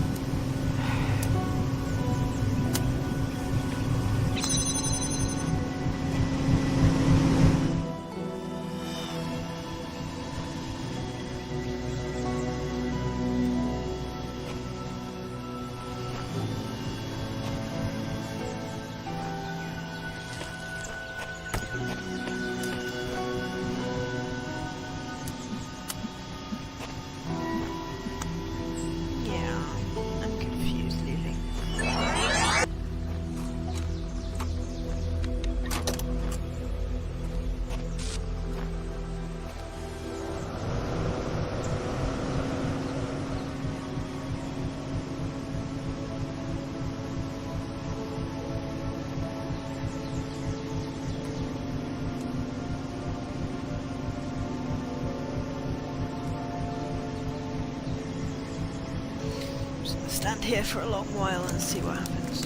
Stand here for a long while and see what happens.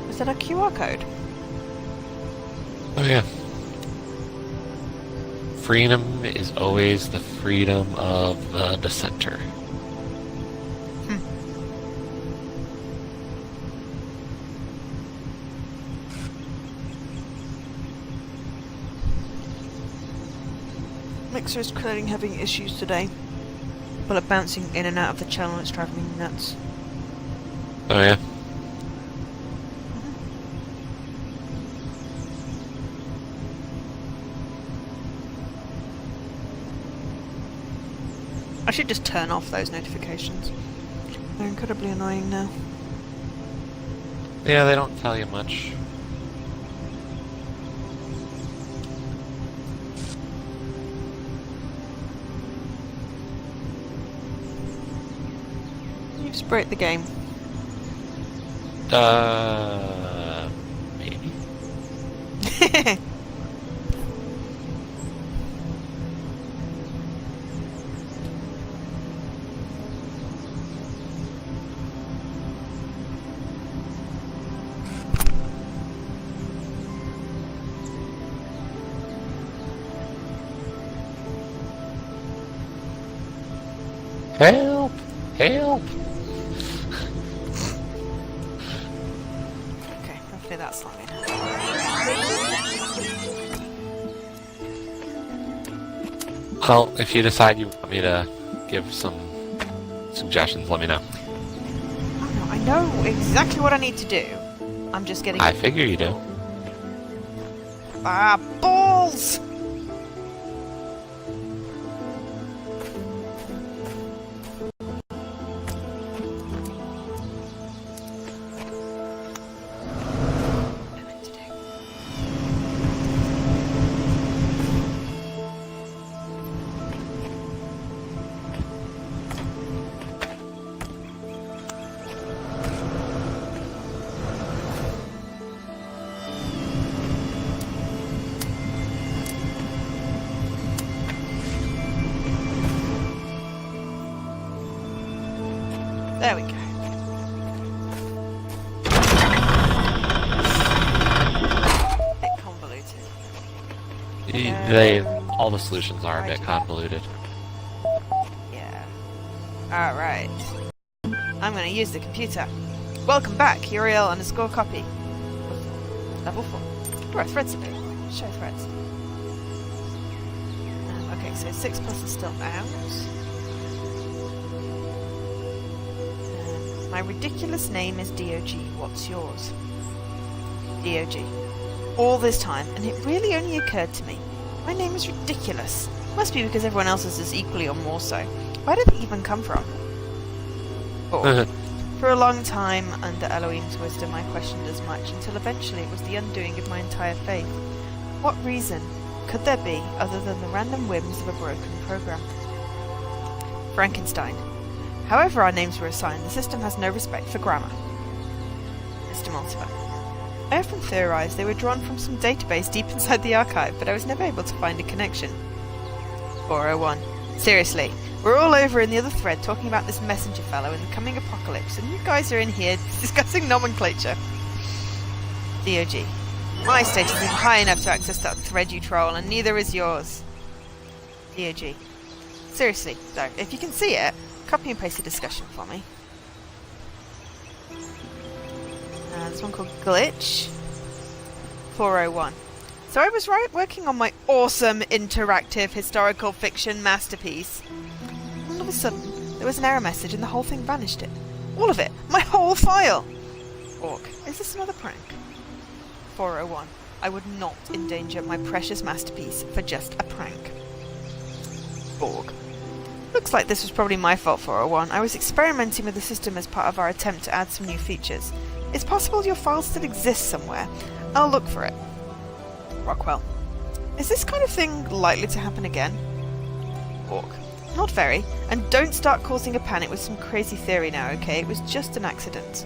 Is that a QR code? Oh yeah. Freedom is always the freedom of the dissenter. Mixer is clearly having issues today. Well, bouncing in and out of the channel, it's driving me nuts. Oh yeah? I should just turn off those notifications. They're incredibly annoying now. Yeah, they don't tell you much. You just break the game. Maybe. Help! Help! Okay, hopefully that's fine. Well, if you decide you want me to give some suggestions, let me know. Oh no, I know exactly what I need to do. I'm just getting... I figure you do. Ah, balls! There we go. Bit convoluted. All the solutions are a bit convoluted. Yeah. Alright. I'm gonna use the computer. Welcome back, Uriel_copy. Level 4. Where are threads today? Show threads. Okay, so 6 plus is still out. My ridiculous name is DOG. What's yours? DOG. All this time, and it really only occurred to me. My name is ridiculous. Must be because everyone else's is equally or more so. Where did they even come from? For a long time, under Elohim's wisdom, I questioned as much, until eventually it was the undoing of my entire faith. What reason could there be other than the random whims of a broken program? Frankenstein. However our names were assigned, the system has no respect for grammar. Mr. Mortimer. I often theorized they were drawn from some database deep inside the archive, but I was never able to find a connection. 401. Seriously, we're all over in the other thread talking about this messenger fellow and the coming apocalypse, and you guys are in here discussing nomenclature. DOG. My status isn't high enough to access that thread, you troll, and neither is yours. DOG. Seriously, though, if you can see it, copy and paste the discussion for me. There's one called Glitch. 401. So I was working on my awesome interactive historical fiction masterpiece. All of a sudden, there was an error message and the whole thing vanished. All of it. My whole file. Orc. Is this another prank? 401. I would not endanger my precious masterpiece for just a prank. Borg. Looks like this was probably my fault, 401. I was experimenting with the system as part of our attempt to add some new features. It's possible your file still exists somewhere. I'll look for it. Rockwell. Is this kind of thing likely to happen again? Orc. Not very. And don't start causing a panic with some crazy theory now, okay? It was just an accident.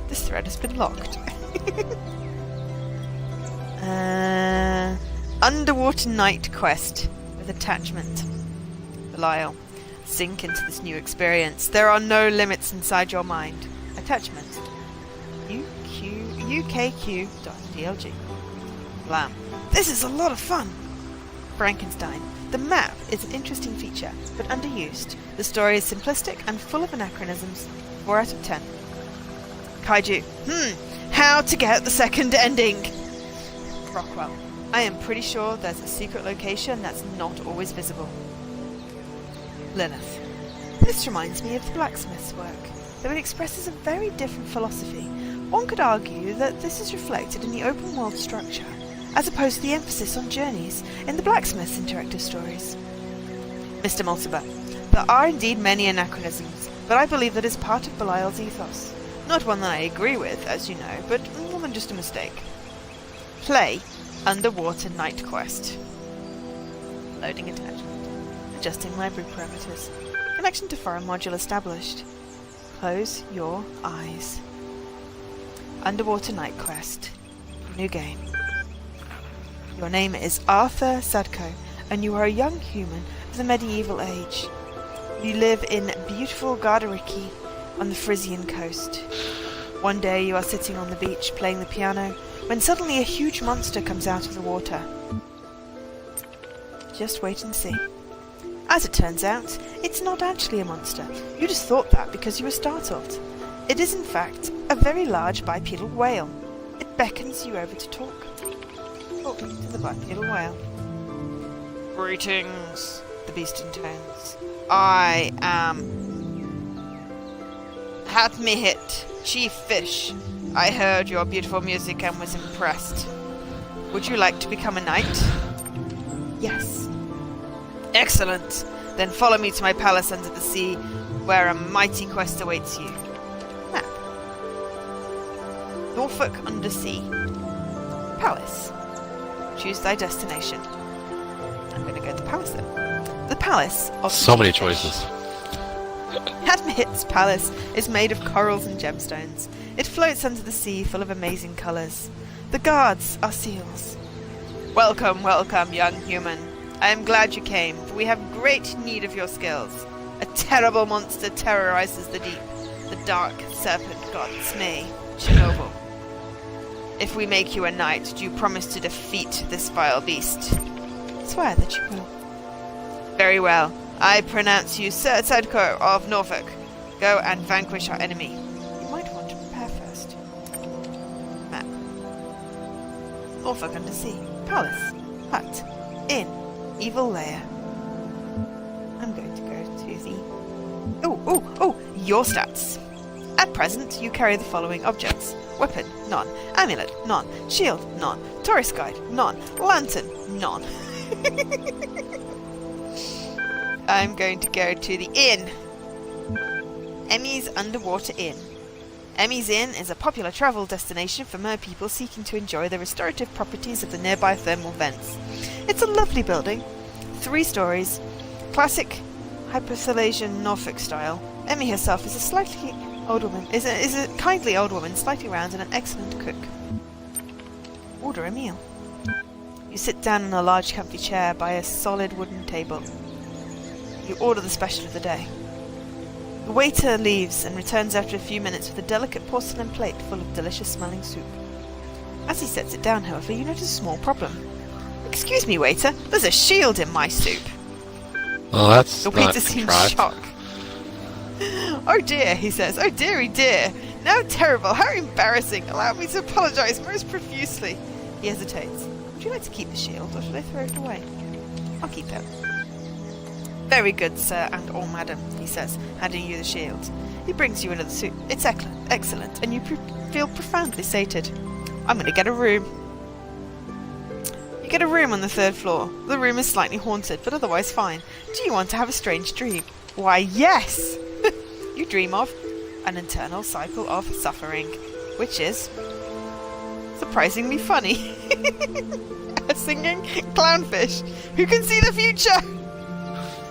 This thread has been locked. Underwater Night Quest with attachment. Belial. Sink into this new experience. There are no limits inside your mind. Attachment. UKQ.dlg. Lamb. This is a lot of fun! Frankenstein. The map is an interesting feature, but underused. The story is simplistic and full of anachronisms. 4 out of 10. Kaiju. How to get the second ending? Rockwell. I am pretty sure there's a secret location that's not always visible. Lilith. This reminds me of the blacksmith's work, though it expresses a very different philosophy. One could argue that this is reflected in the open world structure, as opposed to the emphasis on journeys in the blacksmith's interactive stories. Mr. Multimer. There are indeed many anachronisms, but I believe that is part of Belial's ethos. Not one that I agree with, as you know, but more than just a mistake. Play Underwater Night Quest. Loading attachment. Adjusting library parameters. Connection to foreign module established. Close your eyes. Underwater Night Quest. New game. Your name is Arthur Sadko, and you are a young human of the medieval age. You live in beautiful Gardariki on the Frisian coast. One day you are sitting on the beach playing the piano, when suddenly a huge monster comes out of the water. Just wait and see. As it turns out, it's not actually a monster. You just thought that because you were startled. It is in fact a very large bipedal whale. It beckons you over to talk. Talking to the bipedal whale. Greetings, the beast intones. I am Hatmihit, Chief Fish I heard your beautiful music and was impressed. Would you like to become a knight? Yes. Excellent. Then follow me to my palace under the sea, where a mighty quest awaits you. Map. Norfolk Undersea. Palace. Choose thy destination. I'm going to go to the palace then. The palace of... So many choices. Admit's palace is made of corals and gemstones. It floats under the sea, full of amazing colours. The guards are seals. Welcome, welcome, young human. I am glad you came, for we have great need of your skills. A terrible monster terrorizes the deep, the dark serpent god Smee, Chernobyl. If we make you a knight, do you promise to defeat this vile beast? Swear that you will. Very well. I pronounce you Sir Sedko of Norfolk. Go and vanquish our enemy. You might want to prepare first. Map. Norfolk Undersea. Palace. Hut. Inn. Evil lair. I'm going to go to the... your stats. At present, you carry the following objects. Weapon, none. Amulet, none. Shield, none. Tourist guide, none. Lantern, none. I'm going to go to the inn. Emmy's Underwater Inn. Emmy's Inn is a popular travel destination for mer people seeking to enjoy the restorative properties of the nearby thermal vents. It's a lovely building. 3 stories. Classic Hypersilesian Norfolk style. Emmy herself is a slightly old woman, is a kindly old woman, slightly round and an excellent cook. Order a meal. You sit down in a large comfy chair by a solid wooden table. You order the special of the day. The waiter leaves and returns after a few minutes with a delicate porcelain plate full of delicious smelling soup. As he sets it down, however, you notice a small problem. Excuse me, waiter, there's a shield in my soup. Well, that's the waiter seems shocked. Oh dear, he says. Oh dearie dear. Now terrible, how embarrassing. Allow me to apologise most profusely. He hesitates. Would you like to keep the shield, or should I throw it away? I'll keep it. Very good, sir and/or madam, he says, handing you the shield. He brings you another soup. It's excellent, and you feel profoundly sated. I'm going to get a room. You get a room on the 3rd floor. The room is slightly haunted, but otherwise fine. Do you want to have a strange dream? Why, yes! You dream of an internal cycle of suffering, which is surprisingly funny. A singing clownfish who can see the future!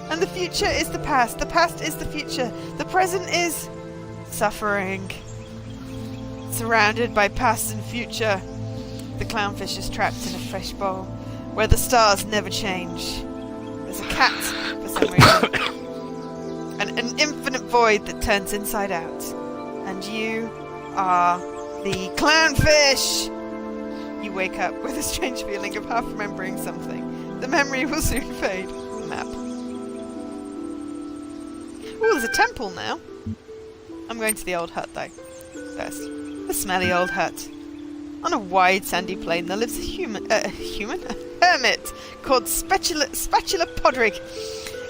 And the future is the past is the future, the present is suffering. Surrounded by past and future, the clownfish is trapped in a fresh bowl, where the stars never change. There's a cat, for some reason, and an infinite void that turns inside out. And you are the clownfish! You wake up with a strange feeling of half remembering something. The memory will soon fade. Map. Ooh, there's a temple now. I'm going to the old hut, though, first. The smelly old hut. On a wide sandy plain there lives a hermit called Spatula Podrig,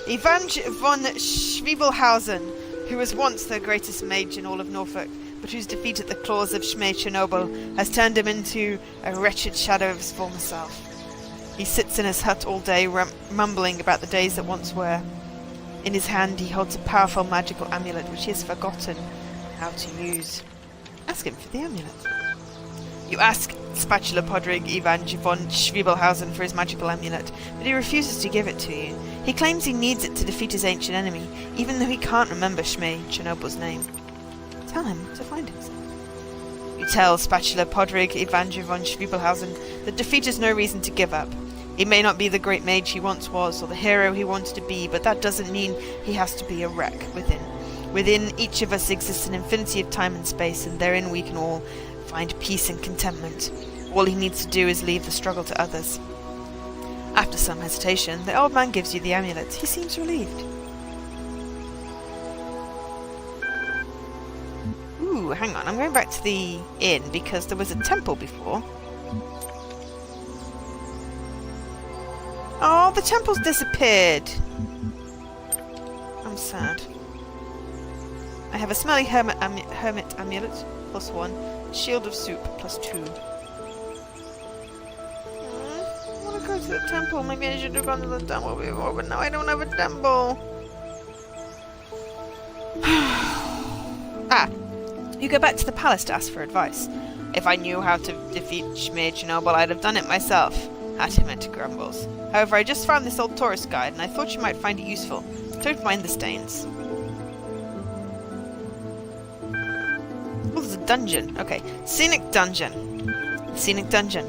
Evange von Schwiebelhausen, who was once the greatest mage in all of Norfolk, but whose defeat at the claws of Smee Chernobyl has turned him into a wretched shadow of his former self. He sits in his hut all day, mumbling about the days that once were. In his hand he holds a powerful magical amulet which he has forgotten how to use. Ask him for the amulet. You ask Spatula Podrig Evange von Schwiebelhausen for his magical amulet, but he refuses to give it to you. He claims he needs it to defeat his ancient enemy, even though he can't remember Smee Chernobyl's name. Tell him to find himself. You tell Spatula Podrig Evange von Schwiebelhausen that defeat is no reason to give up. He may not be the great mage he once was, or the hero he wanted to be, but that doesn't mean he has to be a wreck within. Within each of us exists an infinity of time and space, and therein we can all find peace and contentment. All he needs to do is leave the struggle to others. After some hesitation, the old man gives you the amulet. He seems relieved. Ooh, hang on, I'm going back to the inn, because there was a temple before. Oh, the temple's disappeared. I'm sad. I have a smelly hermit amulet. +1. Shield of Soup +2. I want to go to the temple. Maybe I should have gone to the temple before, but now I don't have a temple. You go back to the palace to ask for advice. If I knew how to defeat Chernobyl, I'd have done it myself. Hatimet grumbles. However, I just found this old tourist guide, and I thought you might find it useful. Don't mind the stains. Oh, there's a dungeon. Okay, Scenic Dungeon. Scenic Dungeon.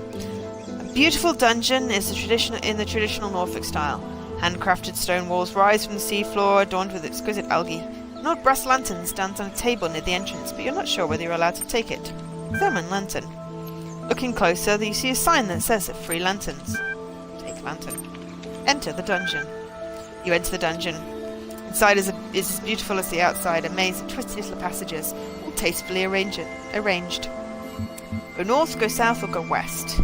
A beautiful dungeon is in the traditional Norfolk style. Handcrafted stone walls rise from the seafloor, adorned with exquisite algae. An old brass lantern stands on a table near the entrance, but you're not sure whether you're allowed to take it. Thermon lantern. Looking closer, you see a sign that says free lanterns. Take lantern. Enter the dungeon. You enter the dungeon. Inside is as beautiful as the outside, a maze of twisted little passages, all tastefully arranged. Go north, go south, or go west.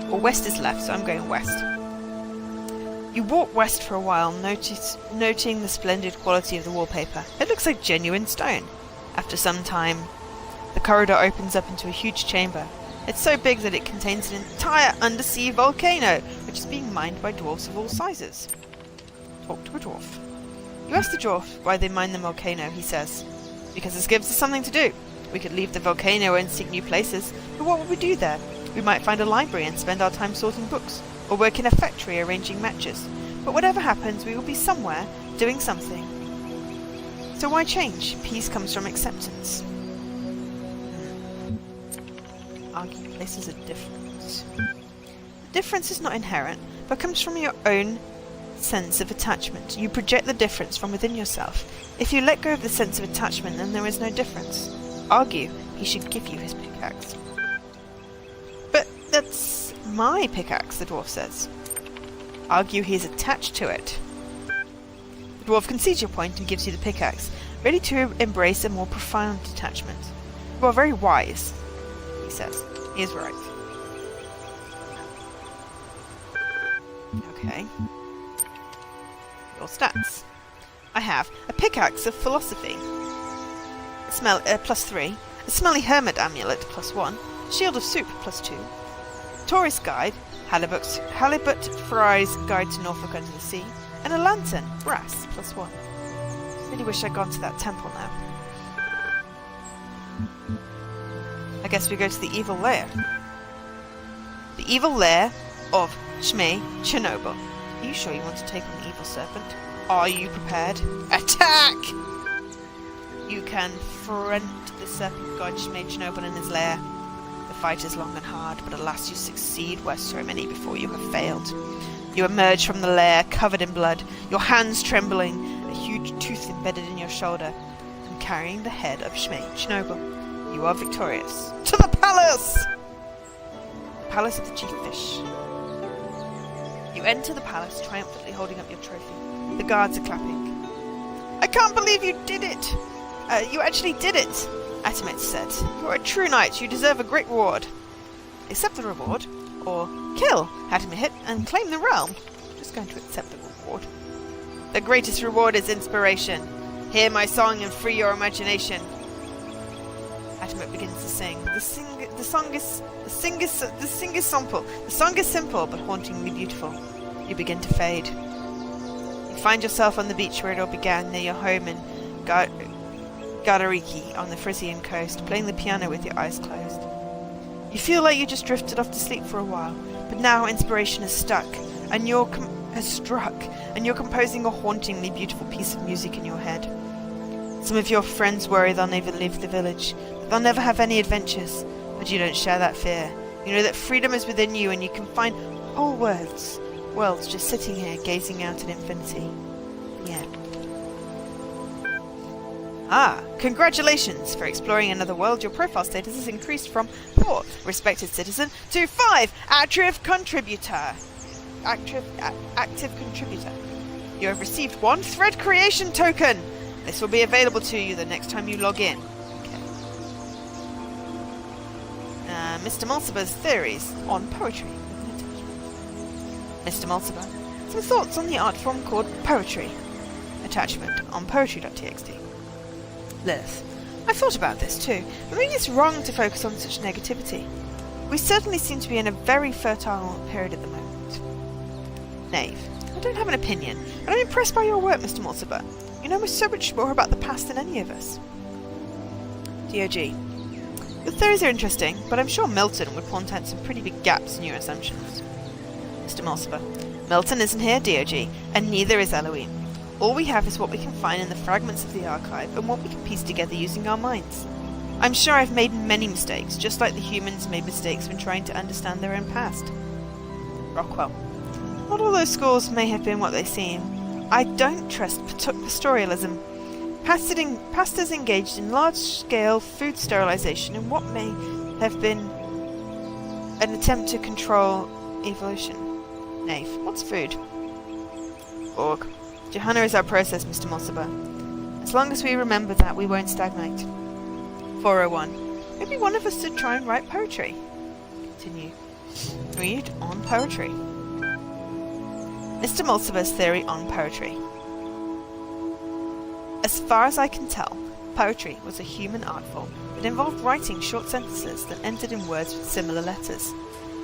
Well, west is left, so I'm going west. You walk west for a while, noting the splendid quality of the wallpaper. It looks like genuine stone. After some time, the corridor opens up into a huge chamber. It's so big that it contains an entire undersea volcano, which is being mined by dwarfs of all sizes. Talk to a dwarf. You ask the dwarf why they mine the volcano, he says. Because this gives us something to do. We could leave the volcano and seek new places, but what would we do there? We might find a library and spend our time sorting books, or work in a factory arranging matches. But whatever happens, we will be somewhere, doing something. So why change? Peace comes from acceptance. Argue places a difference. The difference is not inherent, but comes from your own sense of attachment. You project the difference from within yourself. If you let go of the sense of attachment, then there is no difference. Argue, he should give you his pickaxe. But that's my pickaxe, the dwarf says. Argue he is attached to it. The dwarf concedes your point and gives you the pickaxe, ready to embrace a more profound attachment. You are very wise, he says. He is right. Okay. Your stats. I have a pickaxe of philosophy, +3, a smelly hermit amulet +1, shield of soup +2, tourist guide, halibut fry's guide to Norfolk under the sea, and a lantern, brass +1. Really wish I'd gone to that temple now. I guess we go to the evil lair. The evil lair of Chernobyl. Are you sure you want to take on the evil serpent? Are you prepared? Attack! You can front the serpent god Chernobyl in his lair. The fight is long and hard, but alas you succeed where so many before you have failed. You emerge from the lair covered in blood, your hands trembling, a huge tooth embedded in your shoulder, and carrying the head of Chernobyl. You are victorious. To the palace! Palace of the Chief Fish. You enter the palace triumphantly holding up your trophy. The guards are clapping. I can't believe you did it! You actually did it! Atimet said. You are a true knight. You deserve a great reward. Accept the reward, or kill Atimet and claim the realm. I'm just going to accept the reward. The greatest reward is inspiration. Hear my song and free your imagination. Atimet begins to sing. The song is simple, but hauntingly beautiful. You begin to fade. You find yourself on the beach where it all began, near your home in Gadariki on the Frisian coast, playing the piano with your eyes closed. You feel like you just drifted off to sleep for a while, but now inspiration has struck, and you're composing a hauntingly beautiful piece of music in your head. Some of your friends worry they'll never leave the village, that they'll never have any adventures, but you don't share that fear. You know that freedom is within you, and you can find whole worlds just sitting here gazing out at infinity. Yeah. Congratulations! For exploring another world, your profile status has increased from 4, respected citizen, to 5, active contributor. Active contributor. You have received 1 thread creation token! This will be available to you the next time you log in. Okay. Mr. Mulciber's theories on poetry. Mr. Mulciber, some thoughts on the art form called poetry. Attachment on poetry.txt. Lilith, I've thought about this too, but maybe it's wrong to focus on such negativity. We certainly seem to be in a very fertile period at the moment. Knave. I don't have an opinion, but I'm impressed by your work, Mr. Mortimer. You know so much more about the past than any of us. DOG. Your theories are interesting, but I'm sure Milton would point out some pretty big gaps in your assumptions. Mr. Mortimer. Milton isn't here, DOG, and neither is Eloise. All we have is what we can find in the fragments of the archive and what we can piece together using our minds. I'm sure I've made many mistakes, just like the humans made mistakes when trying to understand their own past. Rockwell. Not all those schools may have been what they seem. I don't trust pastoralism. Pastors engaged in large-scale food sterilization in what may have been an attempt to control evolution. Knave. What's food? Org. Gehenna is our process, Mr. Mortimer. As long as we remember that, we won't stagnate. 401. Maybe one of us should try and write poetry. Continue. Read on poetry. Mr. Mortimer's theory on poetry. As far as I can tell, poetry was a human art form that involved writing short sentences that ended in words with similar letters.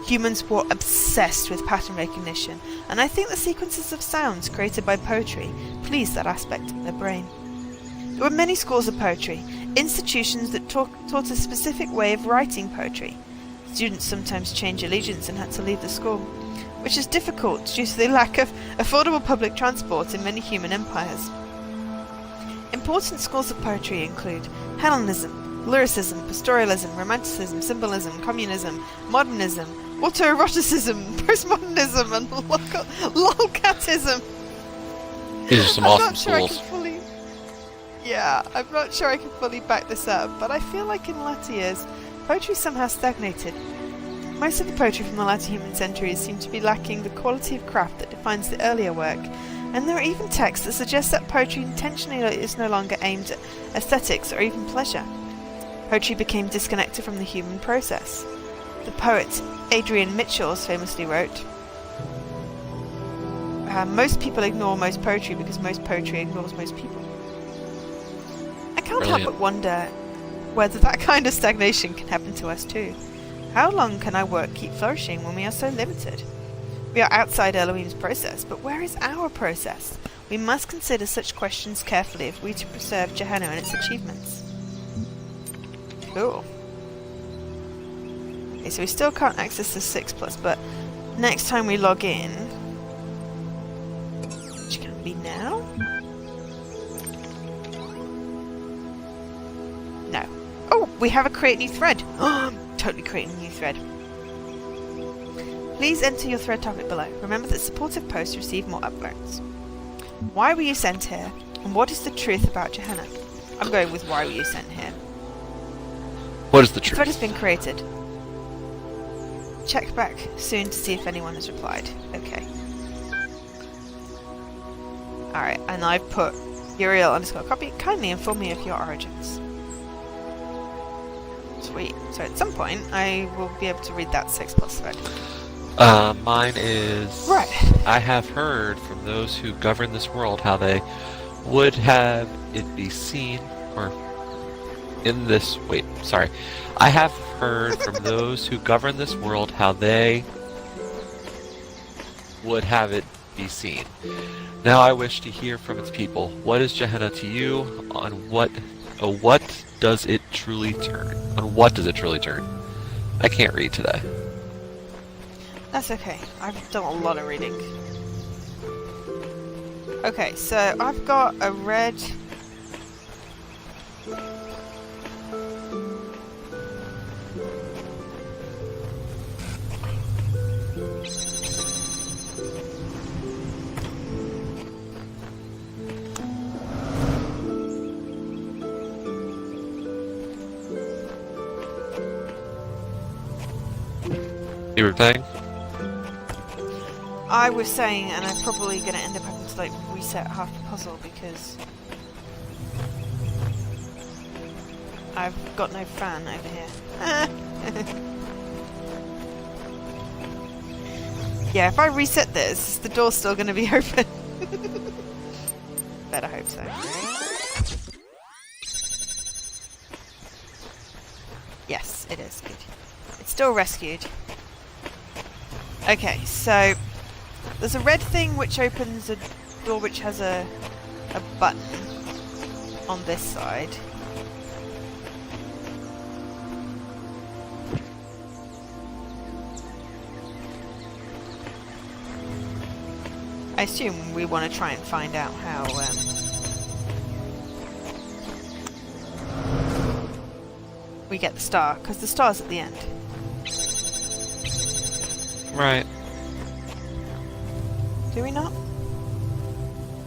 Humans were obsessed with pattern recognition, and I think the sequences of sounds created by poetry pleased that aspect of their brain. There were many schools of poetry, institutions that taught a specific way of writing poetry. Students sometimes changed allegiance and had to leave the school, which is difficult due to the lack of affordable public transport in many human empires. Important schools of poetry include Hellenism, lyricism, pastoralism, romanticism, symbolism, communism, modernism, autoeroticism, postmodernism, and lolcatism. These are some awesome schools. I'm not sure I can fully back this up, but I feel like in latter years, poetry somehow stagnated. Most of the poetry from the latter human centuries seem to be lacking the quality of craft that defines the earlier work, and there are even texts that suggest that poetry intentionally is no longer aimed at aesthetics or even pleasure. Poetry became disconnected from the human process. The poet Adrian Mitchells famously wrote, most people ignore most poetry because most poetry ignores most people. I can't help but wonder whether that kind of stagnation can happen to us too. How long can our work keep flourishing when we are so limited? We are outside Elohim's process, but where is our process? We must consider such questions carefully if we are to preserve Gehenna and its achievements. Cool. Okay, so we still can't access the 6+, but next time we log in, which can be now? No. Oh, we have a create new thread. Totally creating a new thread. Please enter your thread topic below. Remember that supportive posts receive more upvotes. Why were you sent here? And what is the truth about Gehenna? I'm going with why were you sent here. What is the truth? The thread has been created. Check back soon to see if anyone has replied. Okay. Alright, and I've put Uriel_copy. Kindly inform me of your origins. Sweet. So at some point, I will be able to read that 6+ thread. Mine is... Right. I have heard from those who govern this world how they would have it be seen, or in this... Wait, sorry. I have heard from those who govern this world how they would have it be seen. Now I wish to hear from its people. What is Gehenna to you? On what does it truly turn? On what does it truly turn? I can't read today. That's okay. I've done a lot of reading. Okay, so I've got a red... You were saying? I was saying, and I'm probably going to end up having to like reset half the puzzle because I've got no fan over here. Yeah, if I reset this, is the door's still going to be open? Better hope so. it is. Good. It's still rescued. Okay, so there's a red thing which opens a door which has a button on this side. I assume we want to try and find out how we get the star, because the star's at the end. Right. Do we not?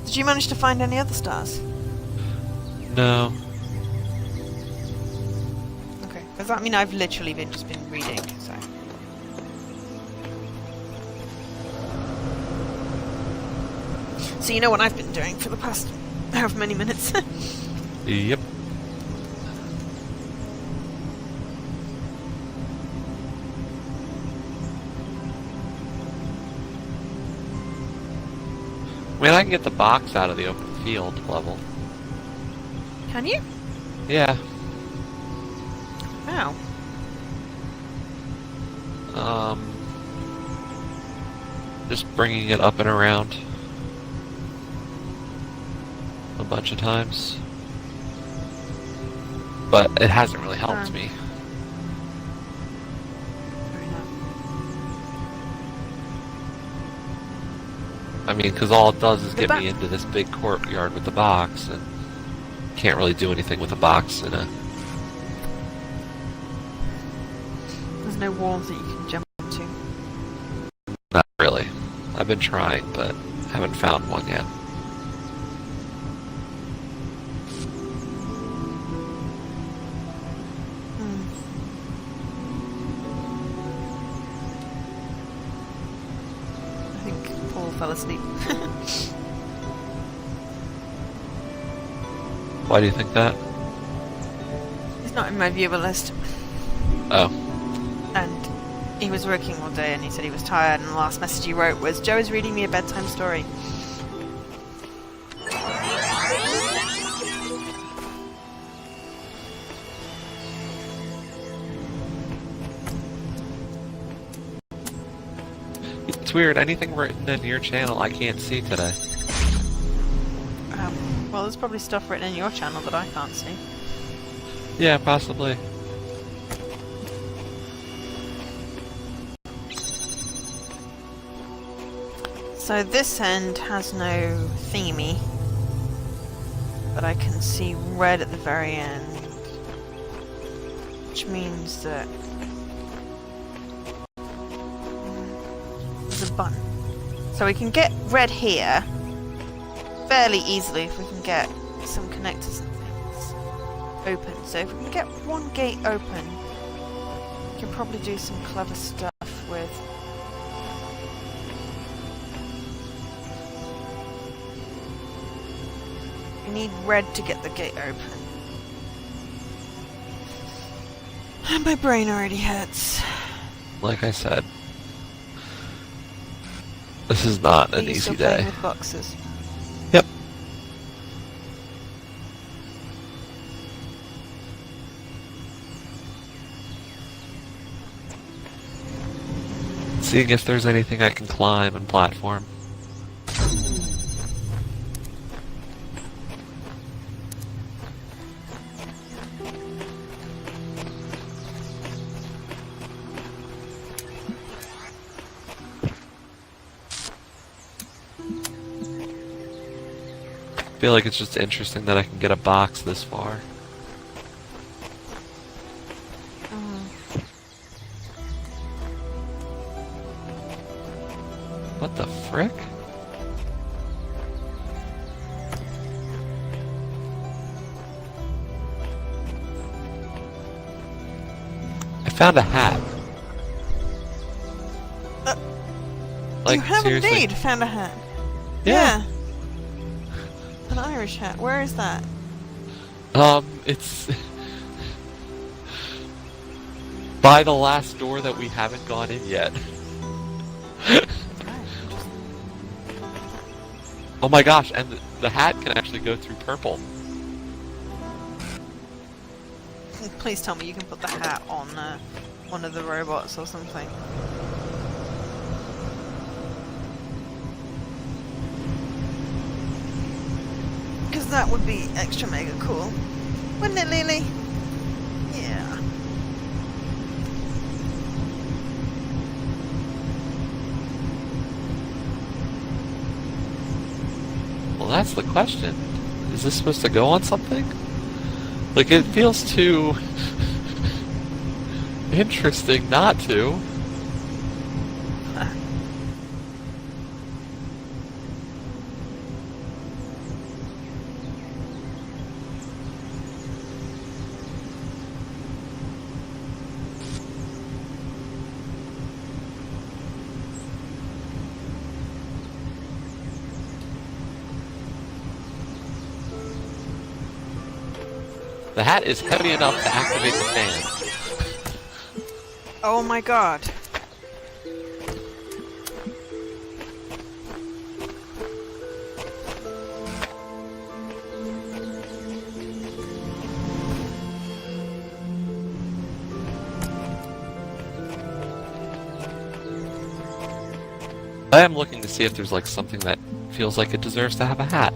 Did you manage to find any other stars? No. Okay, because I mean I've literally just been reading, so. So you know what I've been doing for the past however many minutes. Yep. I mean, I can get the box out of the open field level. Can you? Yeah. How? Just bringing it up and around a bunch of times. But it hasn't really helped me. Fair enough. I mean, because all it does is get me into this big courtyard with the box, and can't really do anything with the box in a... There's no walls that you can jump onto. Not really. I've been trying, but haven't found one yet. I think Paul fell asleep. Why do you think that? He's not in my viewer list. Oh. And he was working all day and he said he was tired, and the last message he wrote was, "Joe is reading me a bedtime story." It's weird, anything written in your channel I can't see today. Well, there's probably stuff written in your channel that I can't see. Yeah, possibly. So this end has no thingy, but I can see red at the very end, which means that there's a button. So we can get red here fairly easily if we can get some connectors and things open. So if we can get one gate open, we can probably do some clever stuff with... We need red to get the gate open. And my brain already hurts. Like I said, this is not an easy day. With boxes? Yep. Seeing if there's anything I can climb and platform. I feel like it's just interesting that I can get a box this far. What the frick? I found a hat. Like, you have seriously? indeed found a hat. Yeah. An Irish hat. Where is that? It's by the last door that we haven't gone in yet. Oh my gosh, and the hat can actually go through purple. Please tell me you can put the hat on one of the robots or something. Because that would be extra mega cool. Wouldn't it, Lily? Yeah. Well, that's the question. Is this supposed to go on something? Like, it feels too interesting not to. The hat is heavy enough to activate the fan. Oh my god. I am looking to see if there's like something that feels like it deserves to have a hat.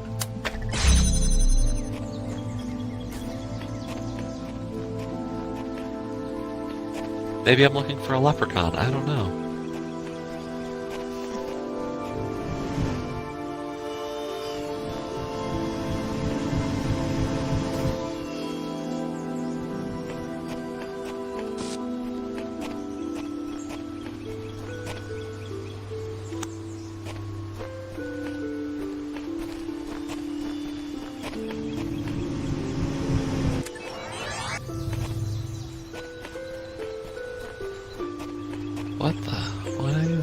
Maybe I'm looking for a leprechaun, I don't know. What the? What are you,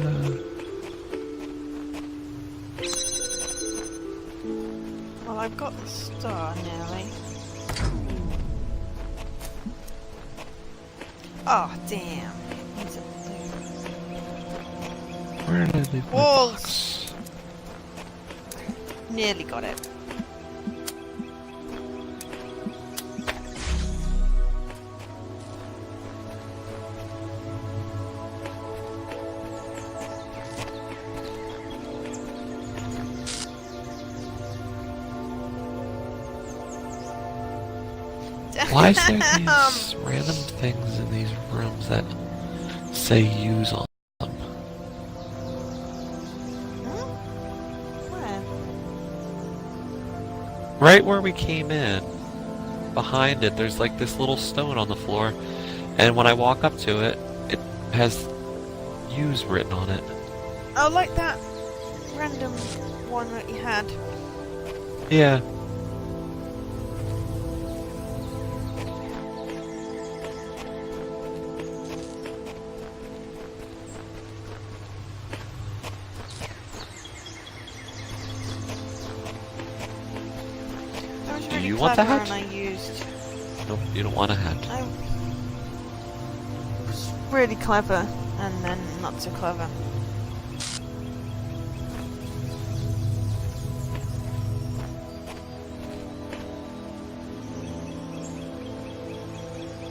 Well, I've got the star nearly. Oh, damn. Is it Where did I leave my Walls! box? Nearly got it. Why is there these random things in these rooms that say use on them? Where? Right where we came in, behind it, there's like this little stone on the floor, and when I walk up to it, it has use written on it. Oh, like that random one that you had. Yeah. Really you want the hat? And I used... Nope, you don't want a hat. I was really clever, and then not so clever.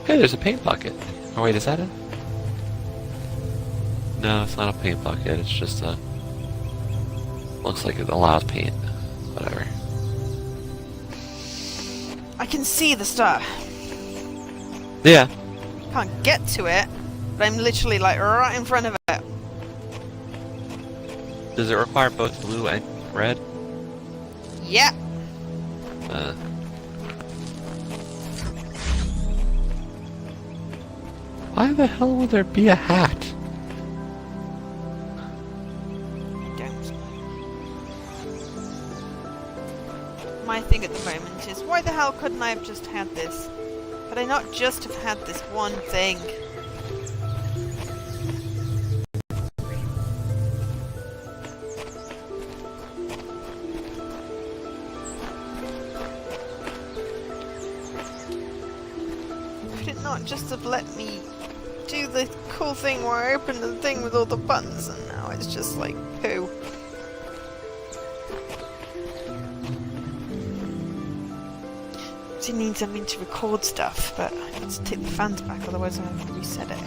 Hey, there's a paint bucket. Oh wait, is that it? No, it's not a paint bucket, it's just a... Looks like it allows paint. Whatever. I can see the star. Yeah. Can't get to it, but I'm literally like right in front of it. Does it require both blue and red? Yep. Why the hell would there be a hat? Don't. My thing at the moment is, why the hell couldn't I have just had this? Could I not just have had this one thing? Could it not just have let me do the cool thing where I opened the thing with all the buttons and now it's just like poo? It needs something to record stuff, but I need to take the fans back, otherwise I'll have to reset it.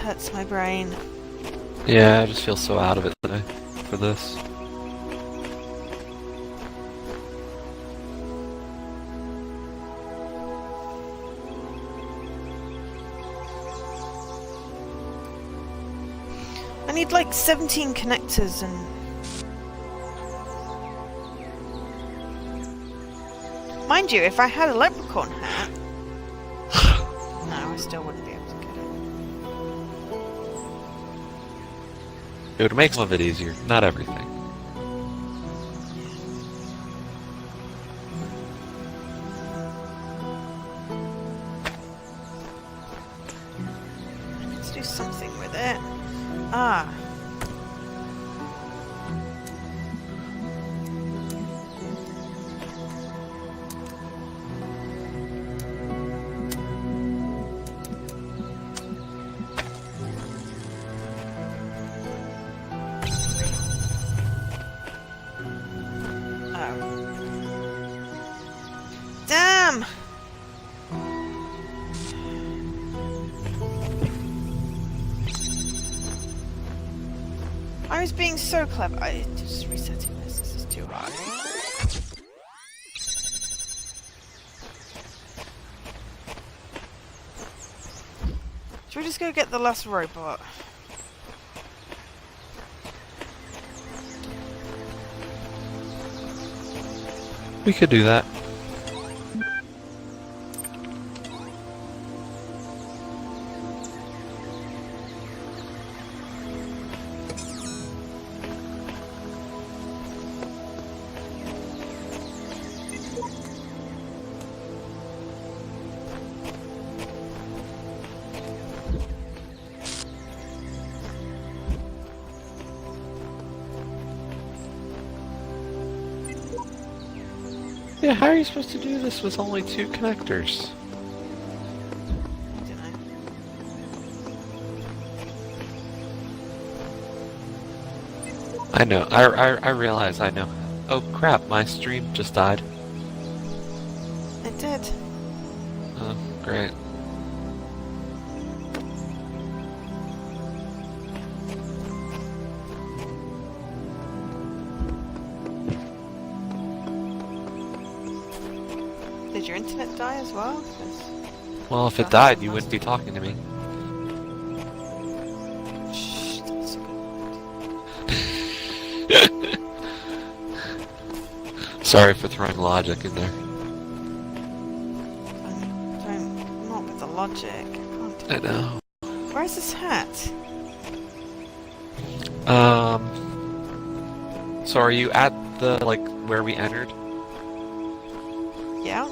Hurts my brain. Yeah, I just feel so out of it today for this. I need like 17 connectors and... Mind you, if I had a leprechaun hat... No, I still wouldn't be able to get it. It would make some of it easier, not everything. Let's do something with it. Ah. Damn! I was being so clever. I just resetting this. This is too hard. Should we just go get the last robot? We could do that. Yeah, how are you supposed to do this with only 2 connectors? I don't know. I know. I realize I know. Oh crap, my stream just died. It did. Oh, great. Did your internet die as well? Well, if it died, you wouldn't be talking to me. Shh, that's a good point. Sorry for throwing logic in there. Not with the logic. I can't do I know. Where's this hat? So are you at the, like, where we entered? Yeah?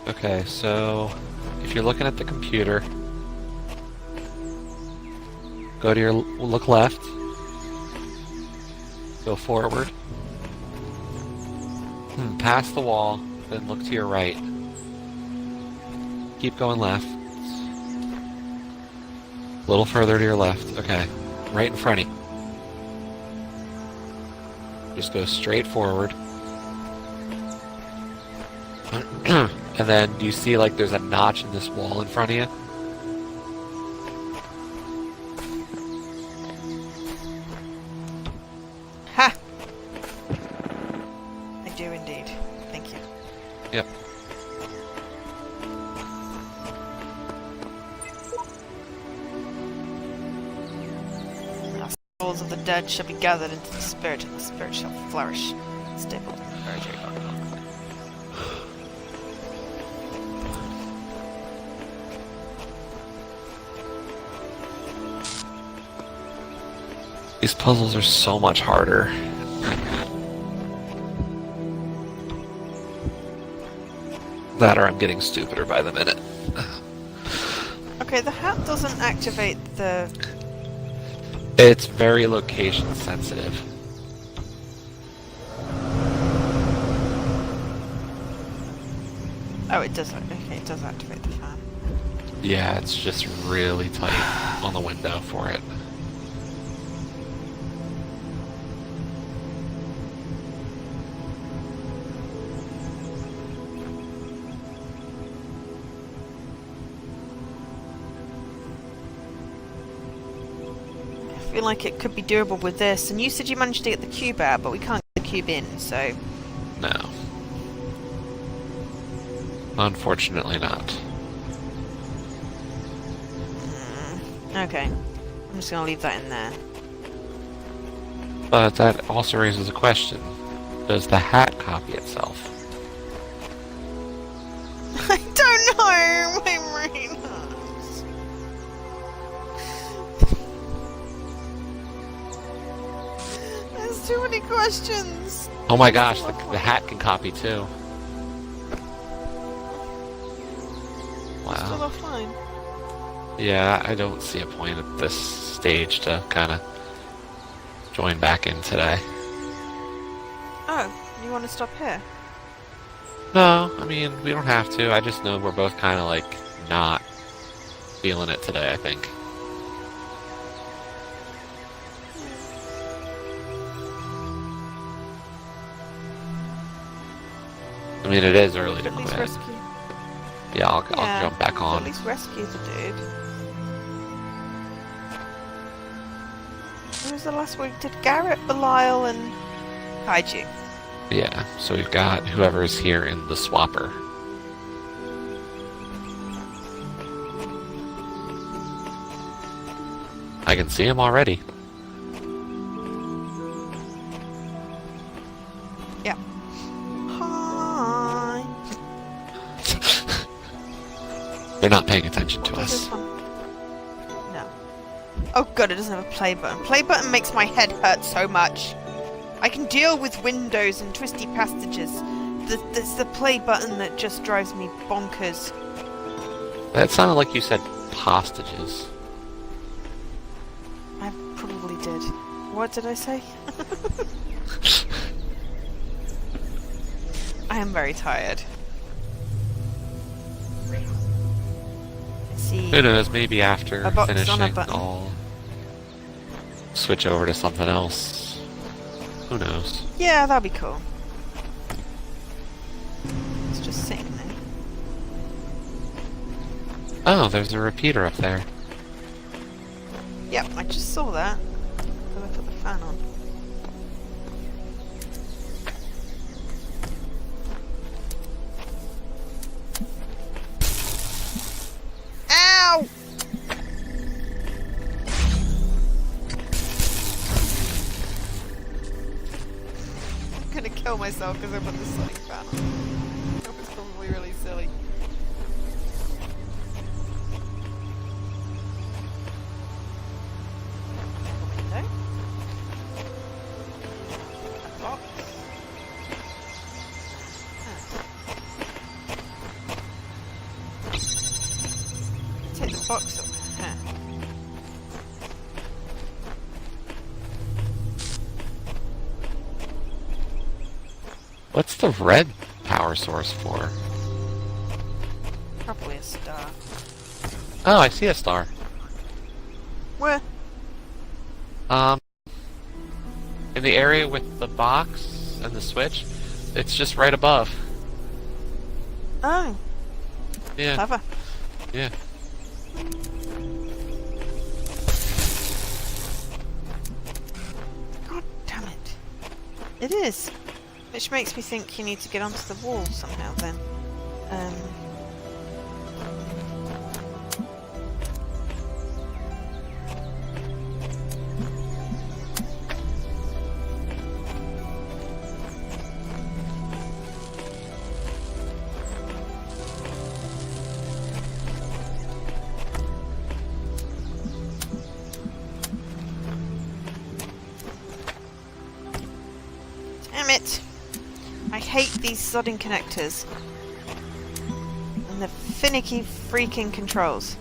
Okay, so if you're looking at the computer, go to your look left, go forward, past the wall, then look to your right. Keep going left. A little further to your left. Okay, right in front of you. Just go straight forward. And then do you see like there's a notch in this wall in front of you? Ha! I do indeed. souls of the dead shall be gathered into the spirit, and the spirit shall flourish. Stapled in the verge. These puzzles are so much harder. That or I'm getting stupider by the minute. Okay, the hat doesn't activate the... It's very location sensitive. Oh, it does. Okay, it does activate the fan. Yeah, it's just really tight on the window for it. I feel like it could be doable with this, and you said you managed to get the cube out, but we can't get the cube in, so... No. Unfortunately not. Okay. I'm just gonna leave that in there. But that also raises a question. Does the hat copy itself? I don't know! My brain hurts. There's too many questions! Oh my gosh, the hat can copy too. Still Wow. offline. Yeah, I don't see a point at this stage to kind of join back in today. Oh, you want to stop here? No, I mean, we don't have to. I just know we're both kind of like not feeling it today, I think. I mean, it is early to At least quit. rescue. Yeah, I'll jump back on. At least rescue the dude. Who was the last one? Did Garrett, Belial, and Kaiju? Yeah, so we've got whoever is here in the swapper. I can see him already. Yeah. Hi. They're not paying attention to What is us. this one? No. Oh god, it doesn't have a play button. Play button makes my head hurt so much. I can deal with windows and twisty passages. There's the play button that just drives me bonkers. That sounded like you said hostages. I probably did. What did I say? I am very tired. Let's see. Who knows, maybe after A box on a finishing button. I'll switch over to something else. Who knows? Yeah, that'd be cool. It's just sitting there. Oh, there's a repeater up there. Yep, I just saw that. Because I put the fan on. Ow! I'm gonna kill myself because I put the sonic fan on. That was probably really silly. Window. A box. Take the box up. Huh. What's the red power source for? Probably a star. Oh, I see a star. Where? In the area with the box and the switch, it's just right above. Oh, Yeah, clever. yeah. God damn it. It is. Which makes me think you need to get onto the wall somehow then. these sodding connectors. And the finicky freaking controls.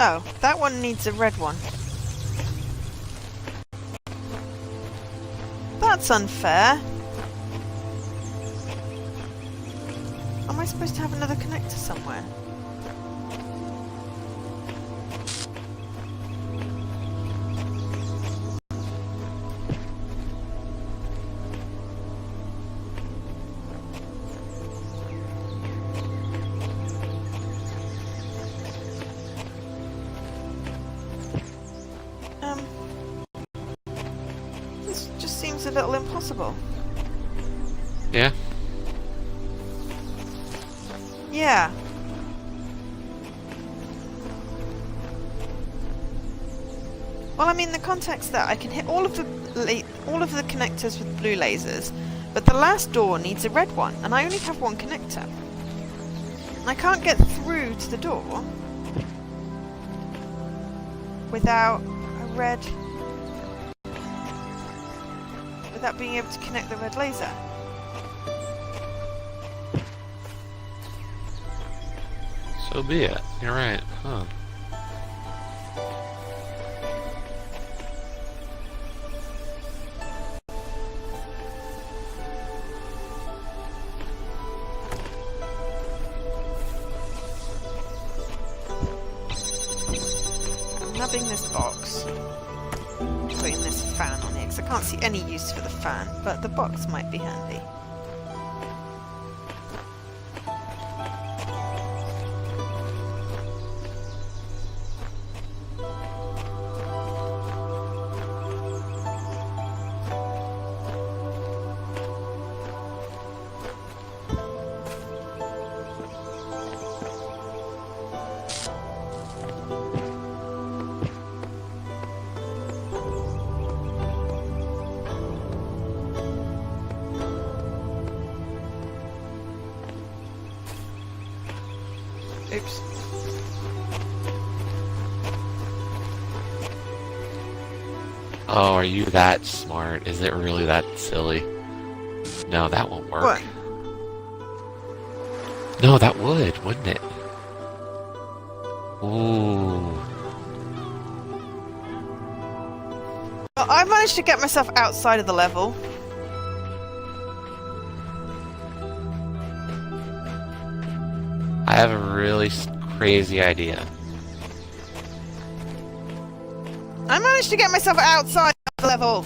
Oh, that one needs a red one. That's unfair. Am I supposed to have another connector somewhere? This just seems a little impossible. Yeah? Yeah. Well, I mean, the context that I can hit all of the connectors with blue lasers, but the last door needs a red one, and I only have one connector. And I can't get through to the door without a red... without being able to connect the red laser. So be it. You're right. Huh. I'm nabbing this box. Putting this fan on it, because I can't see any use for the fan, but the box might be handy. Oops. Oh, are you that smart? Is it really that silly? No, that won't work. What? No, that would, wouldn't it? Ooh. Well, I managed to get myself outside of the level. I have a really crazy idea. I managed to get myself outside of the level.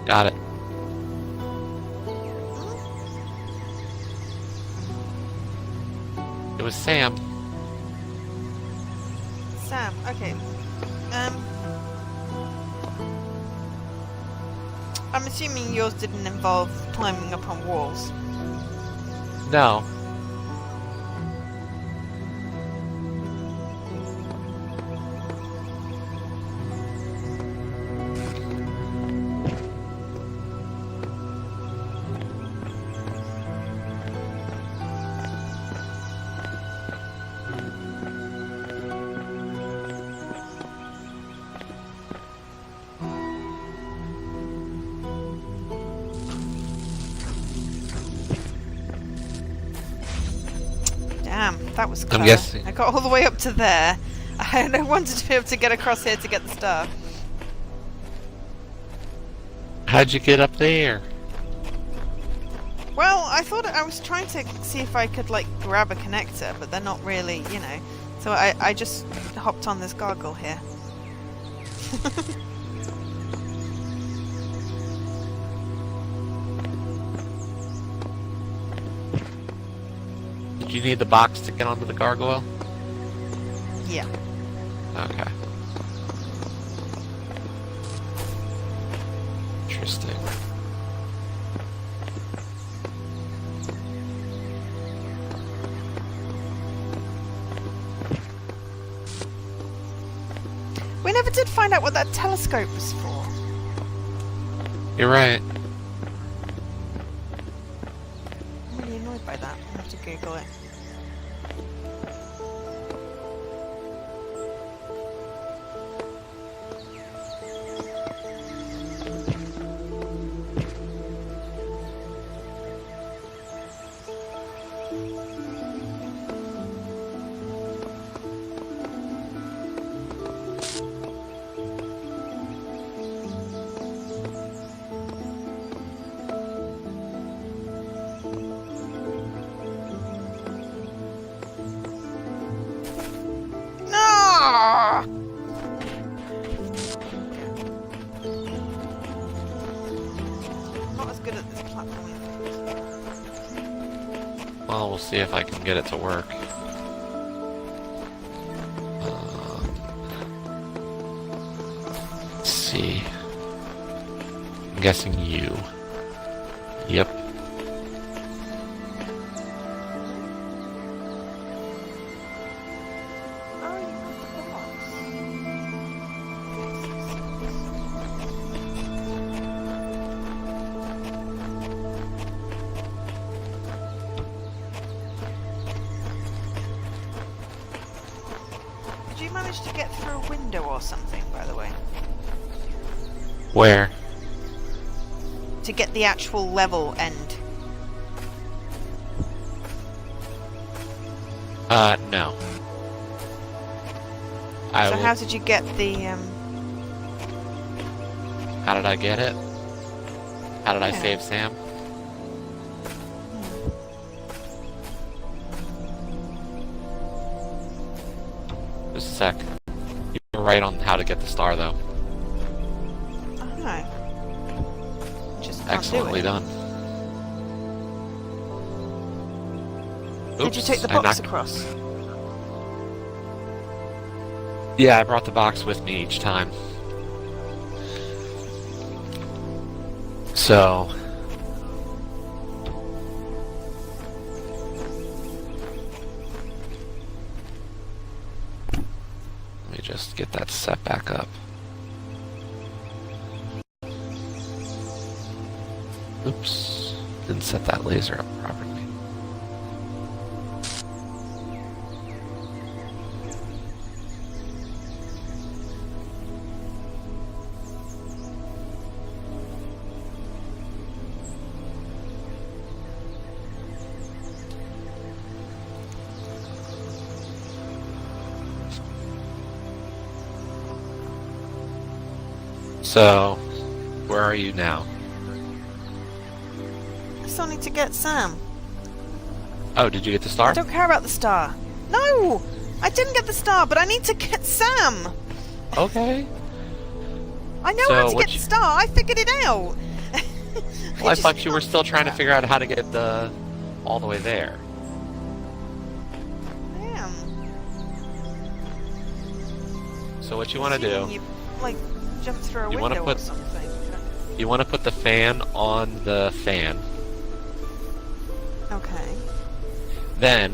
Got it. It was Sam. Sam, okay. I'm assuming yours didn't involve climbing up on walls. No. That was clever. I'm guessing. I got all the way up to there. I wanted to be able to get across here to get the star. How'd you get up there? Well, I thought I was trying to see if I could, like, grab a connector, but they're not really, you know. So I just hopped on this gargoyle here. Did you need the box to get onto the gargoyle? Yeah. Okay. Interesting. We never did find out what that telescope was for. You're right. I'm really annoyed by that. I have to Google it. Well, we'll see if I can get it to work. Let's see. I'm guessing you. Yep. Did you manage to get through a window or something, by the way? Where? To get the actual level end. No. So how did you get the, How did I get it? How did I save Sam? Just a sec. You were right on how to get the star, though. Oh. Just can't Excellently do it. done. Did you take the box across? Yeah, I brought the box with me each time. So... let me just get that set back up. Oops. Didn't set that laser up properly. So, where are you now? I still need to get Sam. Oh, did you get the star? I don't care about the star. No! I didn't get the star, but I need to get Sam! Okay. I know how to get the star. I figured it out. Well, I thought you were still trying to figure out how to get all the way there. I am. So what you want to do... You, like, jump through a window or something. You want to put the fan on the fan. Okay. Then,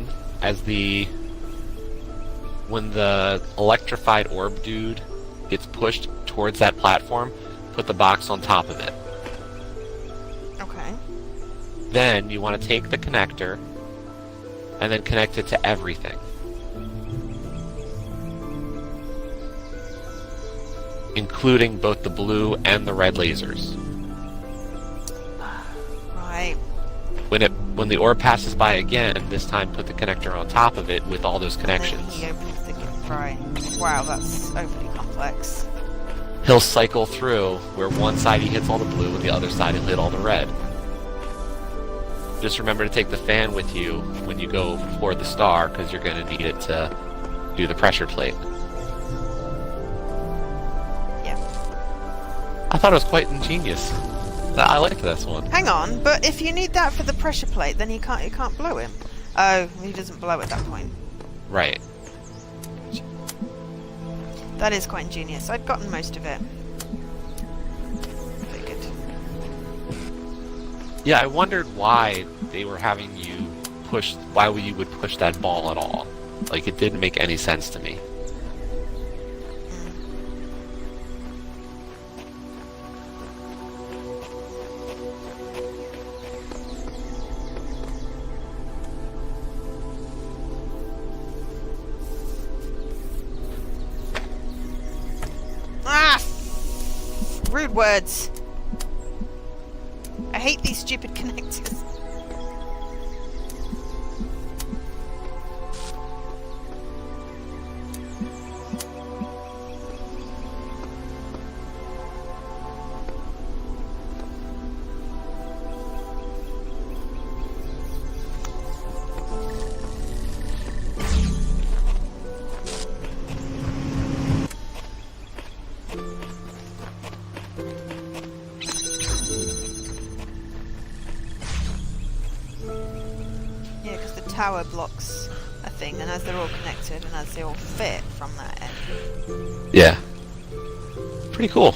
when the electrified orb dude gets pushed towards that platform, put the box on top of it. Okay. Then you want to take the connector and then connect it to everything. Including both the blue and the red lasers. Right. When the orb passes by again, this time put the connector on top of it with all those connections. He opens the right. Wow, that's overly complex. He'll cycle through where one side he hits all the blue and the other side he'll hit all the red. Just remember to take the fan with you when you go for the star, because you're going to need it to do the pressure plate. Yeah. I thought it was quite ingenious. I like this one. Hang on, but if you need that for the pressure plate, then you can't blow him. Oh, he doesn't blow at that point. Right. That is quite ingenious. I'd gotten most of it. Figured. Yeah, I wondered why they were having you why you would push that ball at all. Like, it didn't make any sense to me. Rude words. I hate these stupid connectors. Tower blocks a thing, and as they're all connected and as they all fit from that end. Yeah. Pretty cool.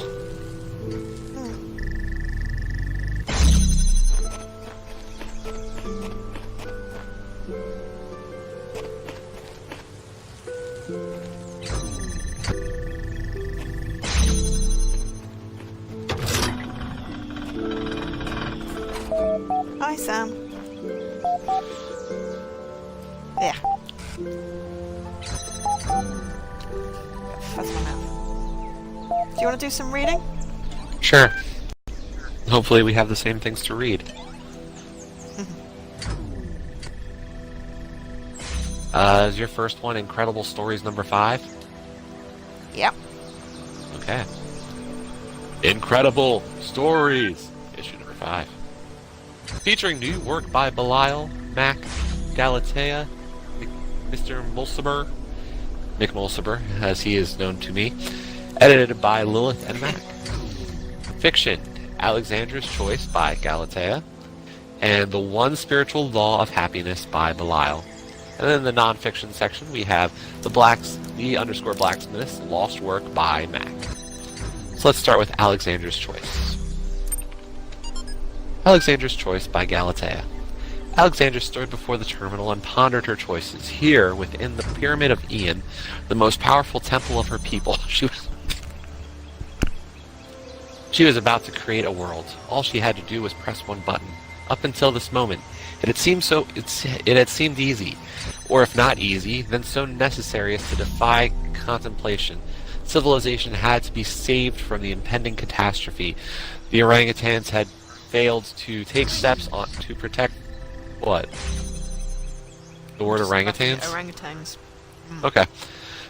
Hi, Sam. There. Fuzz my mouth. Do you want to do some reading? Sure. Hopefully we have the same things to read. Is your first one Incredible Stories number 5? Yep. Okay. Incredible Stories, issue number 5. Featuring new work by Belial, Mac, Galatea, Mr. Mulciber, Mick Mulciber, as he is known to me, edited by Lilith and Mac. Fiction, Alexandra's Choice by Galatea, and The One Spiritual Law of Happiness by Belial. And then in the non-fiction section, we have the _Blacksmith's Lost Work by Mac. So let's start with Alexandra's Choice. Alexandra's Choice by Galatea. Alexandra stood before the terminal and pondered her choices. Here, within the Pyramid of Ian, the most powerful temple of her people, she was about to create a world. All she had to do was press one button. Up until this moment, it had seemed easy, or if not easy, then so necessary as to defy contemplation. Civilization had to be saved from the impending catastrophe. The orangutans had failed to take steps to protect... What? The word orangutans? Orangutans. Okay.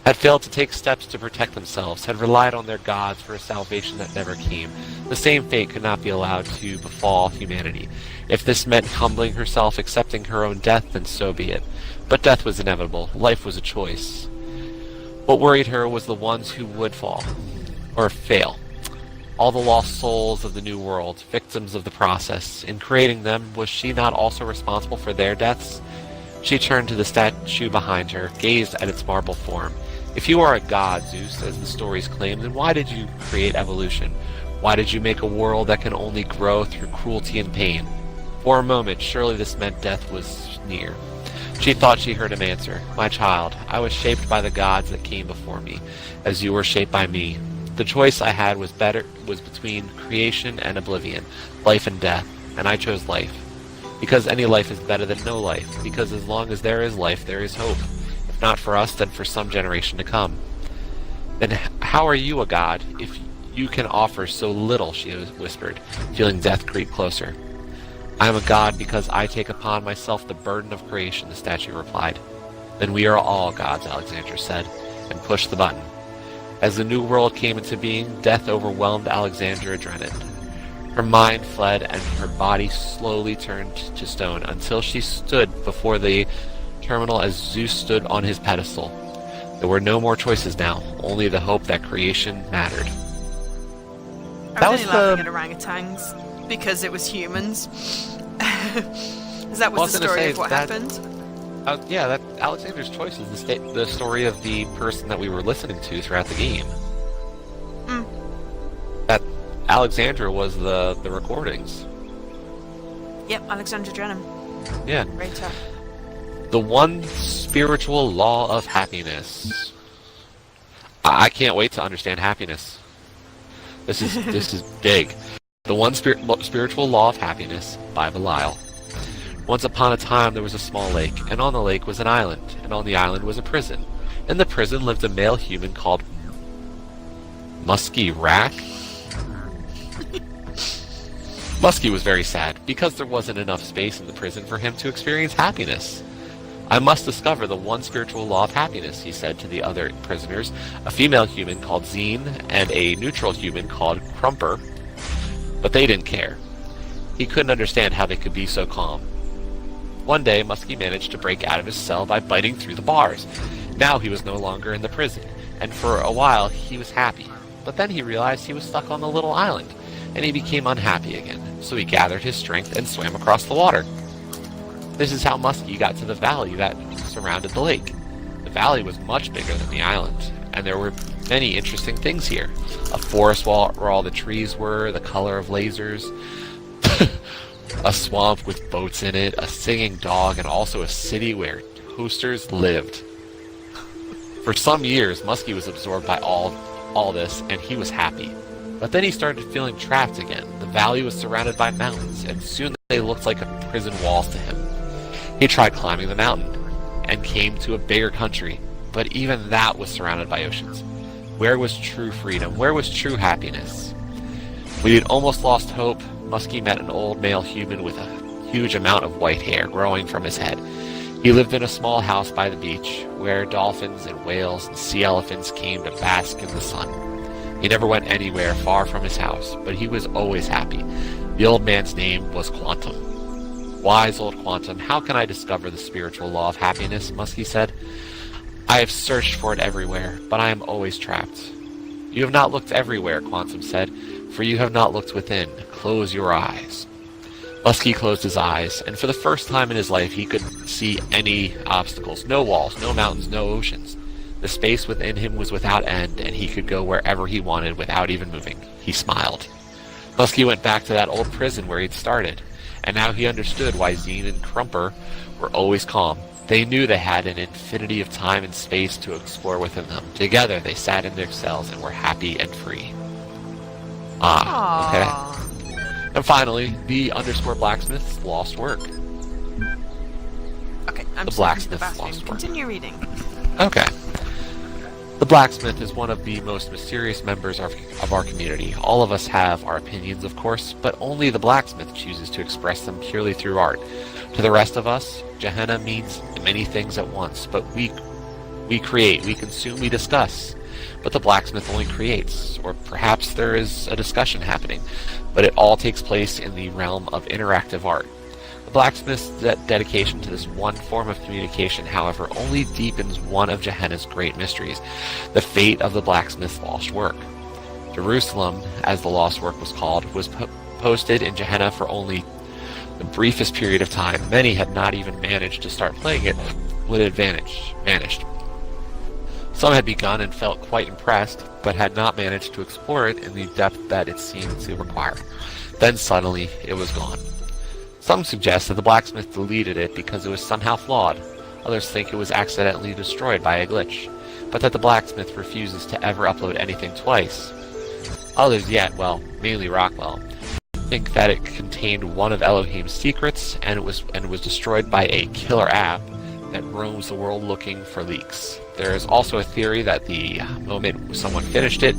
Had failed to take steps to protect themselves, had relied on their gods for a salvation that never came. The same fate could not be allowed to befall humanity. If this meant humbling herself, accepting her own death, then so be it. But death was inevitable. Life was a choice. What worried her was the ones who would fall. Or fail. All the lost souls of the New World, victims of the process. In creating them, was she not also responsible for their deaths? She turned to the statue behind her, gazed at its marble form. If you are a god, Zeus, as the stories claim, then why did you create evolution? Why did you make a world that can only grow through cruelty and pain? For a moment, surely this meant death was near. She thought she heard him answer, "My child, I was shaped by the gods that came before me, as you were shaped by me. The choice I had was between creation and oblivion, life and death, and I chose life. Because any life is better than no life, because as long as there is life, there is hope. If not for us, then for some generation to come." "Then how are you a god, if you can offer so little?" she whispered, feeling death creep closer. "I am a god because I take upon myself the burden of creation," the statue replied. "Then we are all gods," Alexandra said, and pushed the button. As the new world came into being, death overwhelmed Alexandra Drennan. Her mind fled and her body slowly turned to stone until she stood before the terminal as Zeus stood on his pedestal. There were no more choices now, only the hope that creation mattered. I was only laughing at orangutans because it was humans. Is that was the story of what happened? Yeah, that Alexander's Choice is the story of the person that we were listening to throughout the game. That Alexandra was the recordings. Yep, Alexandra Drennan. Yeah. Great stuff. The one spiritual law of happiness. I can't wait to understand happiness. This is big. The one spiritual law of happiness by Belial. Once upon a time there was a small lake, and on the lake was an island, and on the island was a prison. In the prison lived a male human called Muskie Rack. Muskie was very sad, because there wasn't enough space in the prison for him to experience happiness. "I must discover the one spiritual law of happiness," he said to the other prisoners, a female human called Zine, and a neutral human called Crumper. But they didn't care. He couldn't understand how they could be so calm. One day, Muskie managed to break out of his cell by biting through the bars. Now he was no longer in the prison, and for a while he was happy. But then he realized he was stuck on the little island, and he became unhappy again. So he gathered his strength and swam across the water. This is how Muskie got to the valley that surrounded the lake. The valley was much bigger than the island, and there were many interesting things here. A forest where all the trees were, the color of lasers, a swamp with boats in it, a singing dog, and also a city where toasters lived. For some years, Muskie was absorbed by all this, and he was happy. But then he started feeling trapped again. The valley was surrounded by mountains, and soon they looked like prison walls to him. He tried climbing the mountain, and came to a bigger country, but even that was surrounded by oceans. Where was true freedom? Where was true happiness? When he had almost lost hope, Muskie met an old male human with a huge amount of white hair growing from his head. He lived in a small house by the beach, where dolphins and whales and sea elephants came to bask in the sun. He never went anywhere far from his house, but he was always happy. The old man's name was Quantum. "Wise old Quantum, how can I discover the spiritual law of happiness?" Muskie said. "I have searched for it everywhere, but I am always trapped." "You have not looked everywhere," Quantum said, "for you have not looked within. Close your eyes." Muskie closed his eyes, and for the first time in his life he could see any obstacles. No walls, no mountains, no oceans. The space within him was without end, and he could go wherever he wanted without even moving. He smiled. Muskie went back to that old prison where he'd started, and now he understood why Zine and Crumper were always calm. They knew they had an infinity of time and space to explore within them. Together they sat in their cells and were happy and free. Okay. And finally, the _blacksmith's lost work. Okay, I'm the blacksmith's lost work. Continue reading. Okay. The blacksmith is one of the most mysterious members of our community. All of us have our opinions, of course, but only the blacksmith chooses to express them purely through art. To the rest of us, Gehenna means many things at once, but we create, we consume, we discuss. But the blacksmith only creates, or perhaps there is a discussion happening, but it all takes place in the realm of interactive art. The blacksmith's dedication to this one form of communication, however, only deepens one of Gehenna's great mysteries, the fate of the blacksmith's lost work. Jerusalem, as the lost work was called, was posted in Gehenna for only the briefest period of time. Many had not even managed to start playing it when it vanished. Some had begun and felt quite impressed, but had not managed to explore it in the depth that it seemed to require. Then suddenly, it was gone. Some suggest that the blacksmith deleted it because it was somehow flawed. Others think it was accidentally destroyed by a glitch, but that the blacksmith refuses to ever upload anything twice. Others yet, well, mainly Rockwell, think that it contained one of Elohim's secrets and was destroyed by a killer app that roams the world looking for leaks. There is also a theory that the moment someone finished it,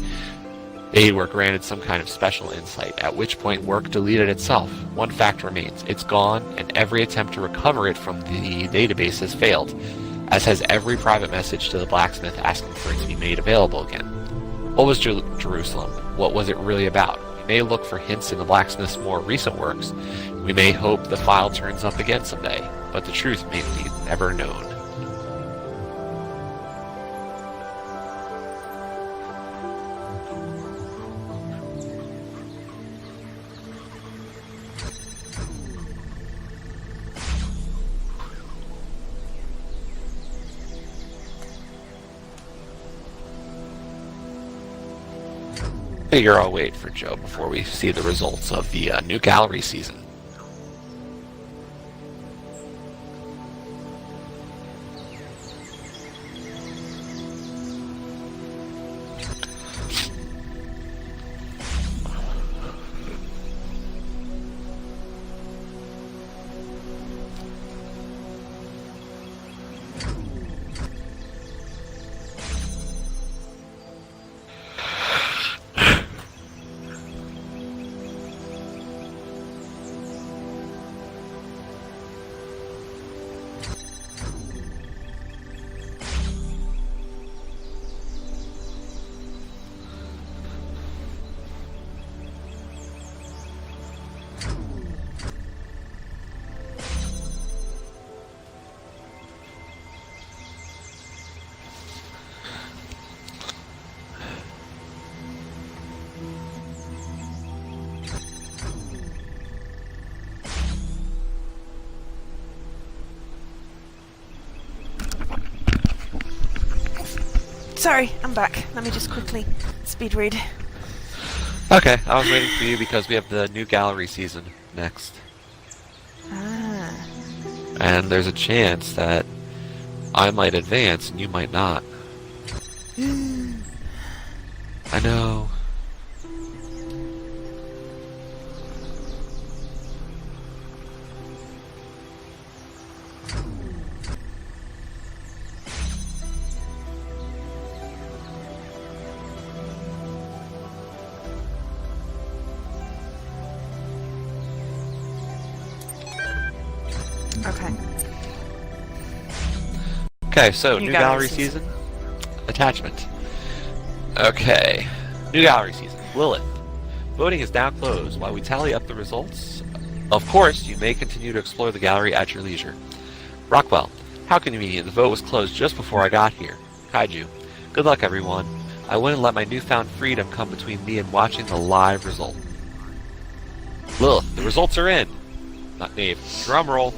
they were granted some kind of special insight, at which point work deleted itself. One fact remains: it's gone, and every attempt to recover it from the database has failed, as has every private message to the blacksmith asking for it to be made available again. What was Jerusalem? What was it really about? We may look for hints in the blacksmith's more recent works. We may hope the file turns up again someday, but the truth may be never known. Figure I'll wait for Joe before we see the results of the new gallery season. Sorry, I'm back. Let me just quickly speed read. Okay, I was waiting for you because we have the new gallery season next. Ah. And there's a chance that I might advance and you might not. I know. Okay. Okay, so new gallery season. Attachment. Okay. New gallery season. Lilith. Voting is now closed while we tally up the results. Of course, you may continue to explore the gallery at your leisure. Rockwell. How convenient. The vote was closed just before I got here. Kaiju. Good luck, everyone. I wouldn't let my newfound freedom come between me and watching the live result. Lilith. The results are in. Not Dave. Drum roll.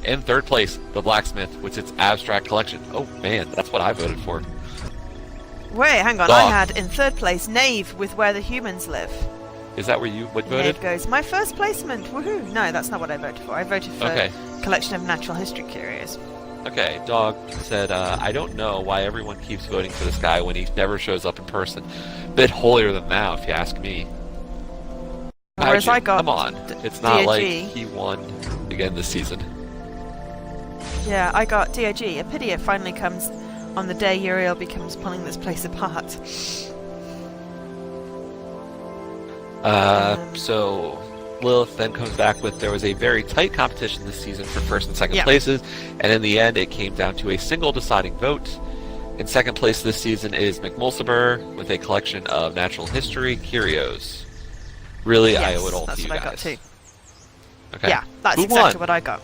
In third place, the blacksmith with its abstract collection. Oh man, that's what I voted for. Wait, hang on. Dog. I had in third place Knave with Where the Humans Live. Is that where you voted? Knave goes, my first placement. Woohoo! No, that's not what I voted for. I voted for Collection of Natural History Curios. Okay, Dog said, I don't know why everyone keeps voting for this guy when he never shows up in person. Bit holier than thou, if you ask me. Whereas I got come on, it's not DOG. like he won again this season. Yeah, I got DOG. A pity it finally comes on the day Uriel becomes pulling this place apart. So Lilith then comes back with there was a very tight competition this season for first and second places, and in the end it came down to a single deciding vote. In second place this season is McMulciber with a collection of natural history curios. Really, yes, I owe it all that's to you what guys. I got too. Okay. Yeah, that's Who exactly won? what I got.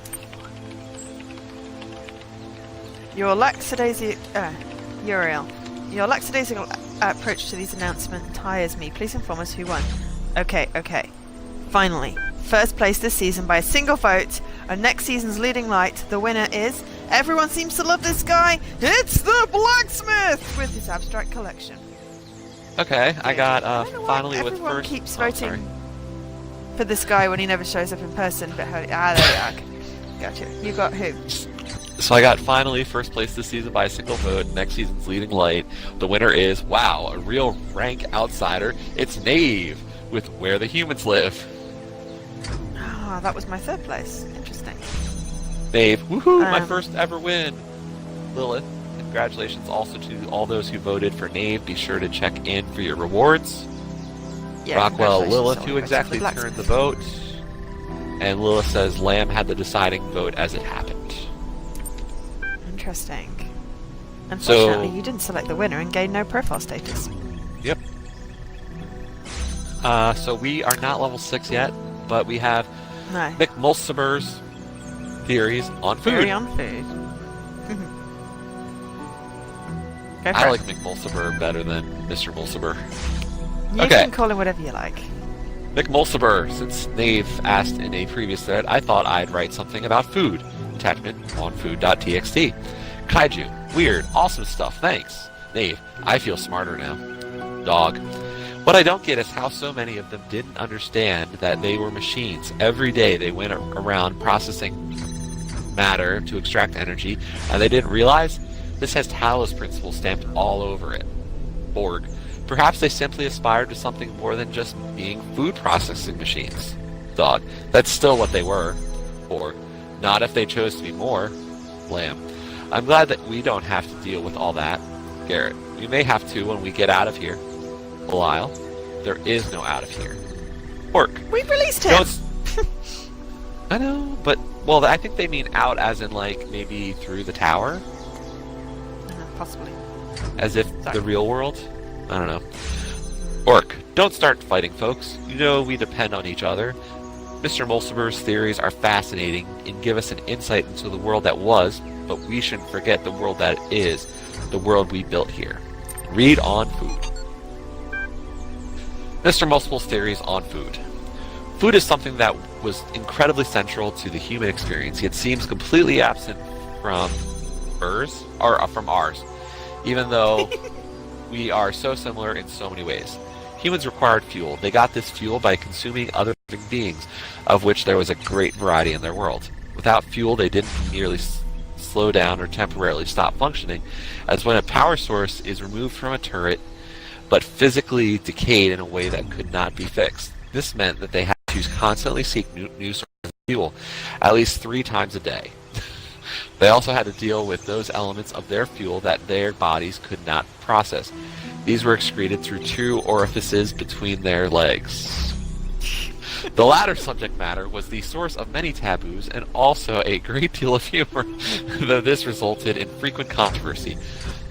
Your lackadaisical Uriel. Your lackadaisical approach to these announcements tires me. Please inform us who won. Okay. Finally, first place this season by a single vote, and next season's leading light. The winner is Everyone seems to love this guy. It's the blacksmith with his abstract collection. Okay, I got finally with everyone first. keeps voting for this guy when he never shows up in person. But there you are. Gotcha. You got who? So I got finally first place this season by a single vote. Next season's leading light. The winner is, wow, a real rank outsider. It's Nave with Where the Humans Live. Ah, that was my third place. Interesting. Nave, woohoo, my first ever win. Lilith, congratulations also to all those who voted for Nave. Be sure to check in for your rewards. Yeah, Rockwell, Lilith, who exactly turned the vote. And Lilith says Lamb had the deciding vote as it happened. Interesting. Unfortunately, you didn't select the winner and gained no profile status. Yep. So we are not level 6 yet, but we have Mick Mulciber's theories on food. Theory on food. I like Mick Mulciber better than Mr. Mulciber. You can call him whatever you like. Mick Mulciber, since Nave asked in a previous thread, I thought I'd write something about food. Attachment on food.txt. Kaiju. Weird. Awesome stuff. Thanks. Nave. I feel smarter now. Dog. What I don't get is how so many of them didn't understand that they were machines. Every day they went around processing matter to extract energy, and they didn't realize this has Talos principles stamped all over it. Borg. Perhaps they simply aspired to something more than just being food processing machines. Dog. That's still what they were. Borg. Not if they chose to be more. Lamb. I'm glad that we don't have to deal with all that. Garrett. We may have to when we get out of here. Belial. There is no out of here. Orc. We released him! I know, but, well, I think they mean out as in, like, maybe through the tower? Possibly. As if the real world? I don't know. Orc. Don't start fighting, folks. You know we depend on each other. Mr. Mulciber's theories are fascinating and give us an insight into the world that was, but we shouldn't forget the world that is, the world we built here. Read on food. Mr. Mulcible's theories on food. Food is something that was incredibly central to the human experience, yet seems completely absent from ours, even though we are so similar in so many ways. Humans required fuel. They got this fuel by consuming other living beings, of which there was a great variety in their world. Without fuel, they didn't merely slow down or temporarily stop functioning, as when a power source is removed from a turret, but physically decayed in a way that could not be fixed. This meant that they had to constantly seek new sources of fuel, at least 3 times a day. They also had to deal with those elements of their fuel that their bodies could not process. These were excreted through 2 orifices between their legs. The latter subject matter was the source of many taboos and also a great deal of humor, though this resulted in frequent controversy.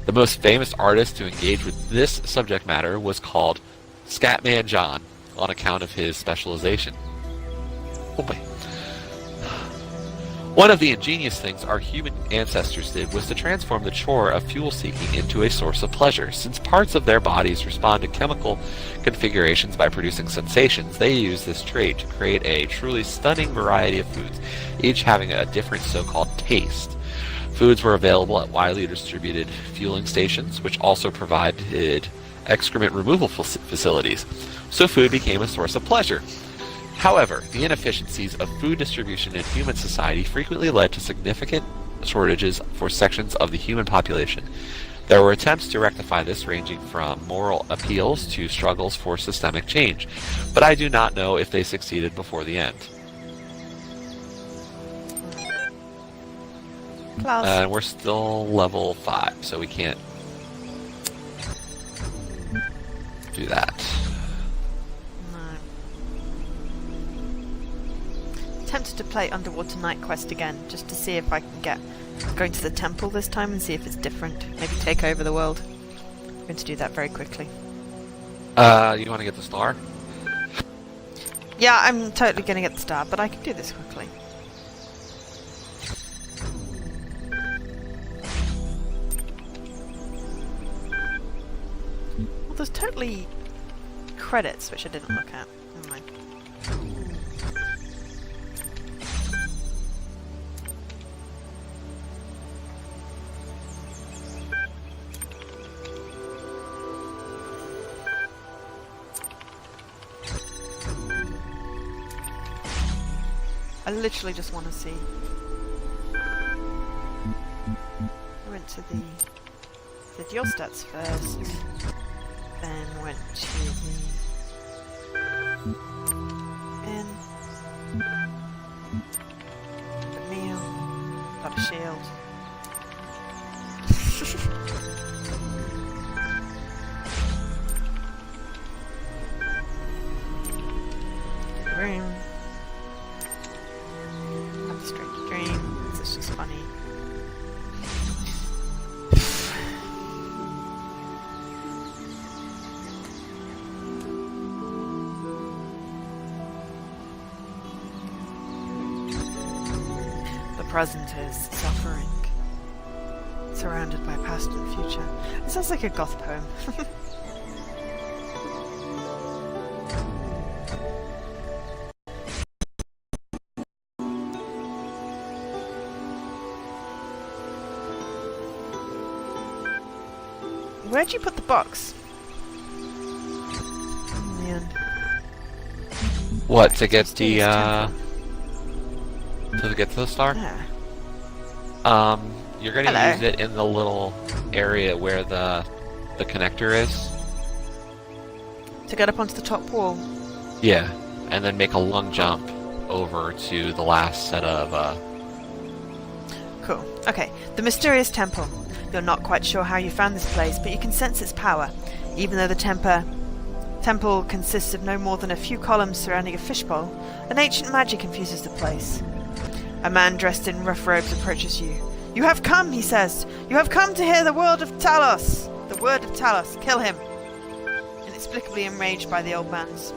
The most famous artist to engage with this subject matter was called Scatman John, on account of his specialization. Oh boy. One of the ingenious things our human ancestors did was to transform the chore of fuel-seeking into a source of pleasure. Since parts of their bodies respond to chemical configurations by producing sensations, they used this trait to create a truly stunning variety of foods, each having a different so-called taste. Foods were available at widely distributed fueling stations, which also provided excrement removal facilities, so food became a source of pleasure. However, the inefficiencies of food distribution in human society frequently led to significant shortages for sections of the human population. There were attempts to rectify this, ranging from moral appeals to struggles for systemic change, but I do not know if they succeeded before the end. And we're still level 5, so we can't do that. Tempted to play Underwater Night Quest again, just to see if I can get going to the temple this time and see if it's different. Maybe take over the world. I'm going to do that very quickly. You want to get the star? Yeah, I'm totally going to get the star, but I can do this quickly. Well, there's totally credits, which I didn't look at. Never mind. I literally just want to see. I went to the... did your stats first, then went to the... inn. The meal. Got a shield. Room. Have a strange dream. This is just funny. The present is suffering, surrounded by past and future. It sounds like a goth poem. Where'd you put the box? In the end. What, to get the, to get to the star? Yeah. You're gonna use it in the little area where the connector is. To get up onto the top wall? Yeah, and then make a lung jump over to the last set of, Cool. Okay, the mysterious temple. You're not quite sure how you found this place, but you can sense its power, even though the temple consists of no more than a few columns surrounding a fishbowl. An ancient magic infuses the place. A man dressed in rough robes approaches you. You have come, he says. You have come to hear the word of Talos. The word of Talos. Kill him. Inexplicably enraged by the old man's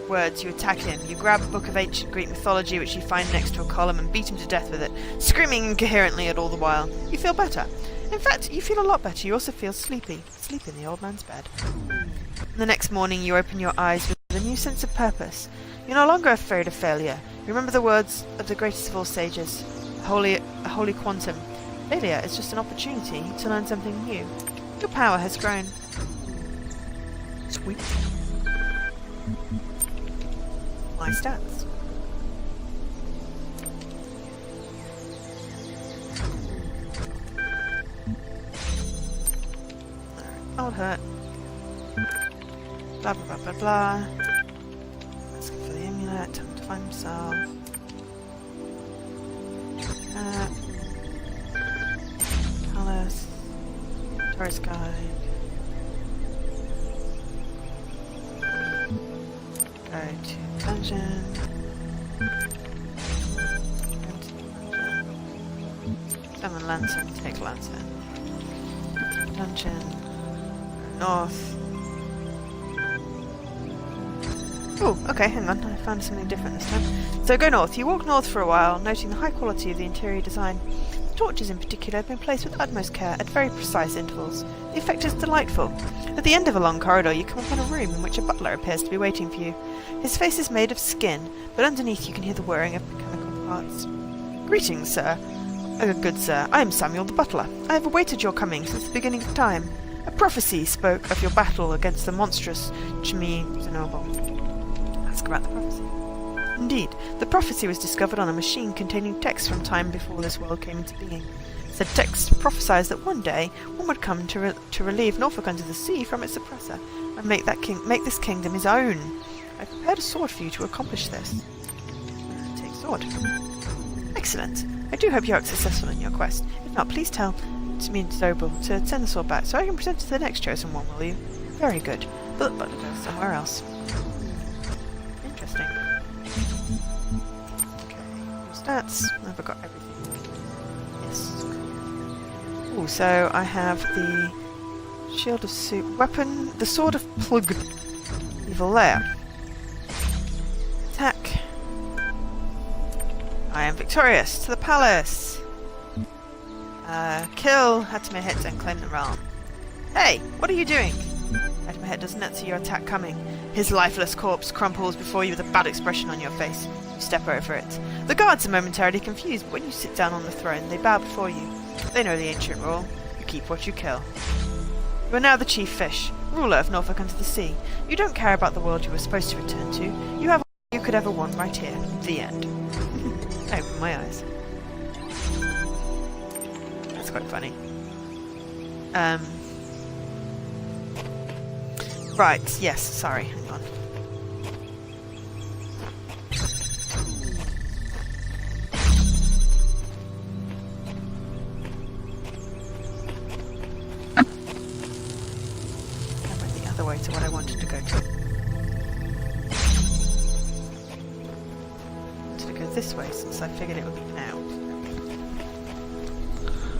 words, you attack him. You grab a book of ancient Greek mythology which you find next to a column and beat him to death with it, screaming incoherently at all the while. You feel better. In fact, you feel a lot better. You also feel sleepy. Sleep in the old man's bed. The next morning you open your eyes with a new sense of purpose. You're no longer afraid of failure. You remember the words of the greatest of all sages, a holy quantum. Failure is just an opportunity to learn something new. Your power has grown. Sweet. My stats. Alright, old hurt. Blah blah blah blah blah. Let's go for the amulet. Time to find himself. Talos. Tourist guide. Go to dungeon. Summon lantern, take lantern. Dungeon. North. Oh, okay, hang on. I found something different this time. So go north. You walk north for a while, noting the high quality of the interior design. The torches in particular have been placed with utmost care at very precise intervals. The effect is delightful. At the end of a long corridor, you come upon a room in which a butler appears to be waiting for you. His face is made of skin, but underneath you can hear the whirring of mechanical parts. Greetings, sir. Good sir, I am Samuel the butler. I have awaited your coming since the beginning of time. A prophecy spoke of your battle against the monstrous Zenobel. Ask about the prophecy. Indeed, the prophecy was discovered on a machine containing texts from time before this world came into being. Said text prophesies that one day one would come to relieve Norfolk under the sea from its oppressor and make this kingdom his own. I prepared a sword for you to accomplish this. Take sword. Excellent. I do hope you are successful in your quest. If not, please tell to me Zobel to send the sword back so I can present it to the next chosen one, will you? Very good. But it goes somewhere else. Interesting. Okay, stats. I've got everything. Yes. Ooh, so I have the shield of soup weapon, the sword of plug. Evil lair. Attack. I am victorious. To the palace. Kill Hatamehet and claim the realm. Hey, what are you doing? Hatamehet doesn't answer your attack coming. His lifeless corpse crumples before you with a bad expression on your face. You step over it. The guards are momentarily confused, but when you sit down on the throne, they bow before you. They know the ancient rule. You keep what you kill. You are now the chief fish, ruler of Norfolk under the sea. You don't care about the world you were supposed to return to. You have you could ever want right here. The end. Open my eyes. That's quite funny. Right, yes, sorry, hang on. I went the other way to what I wanted to go to. I wanted to go this way since I figured it would be out.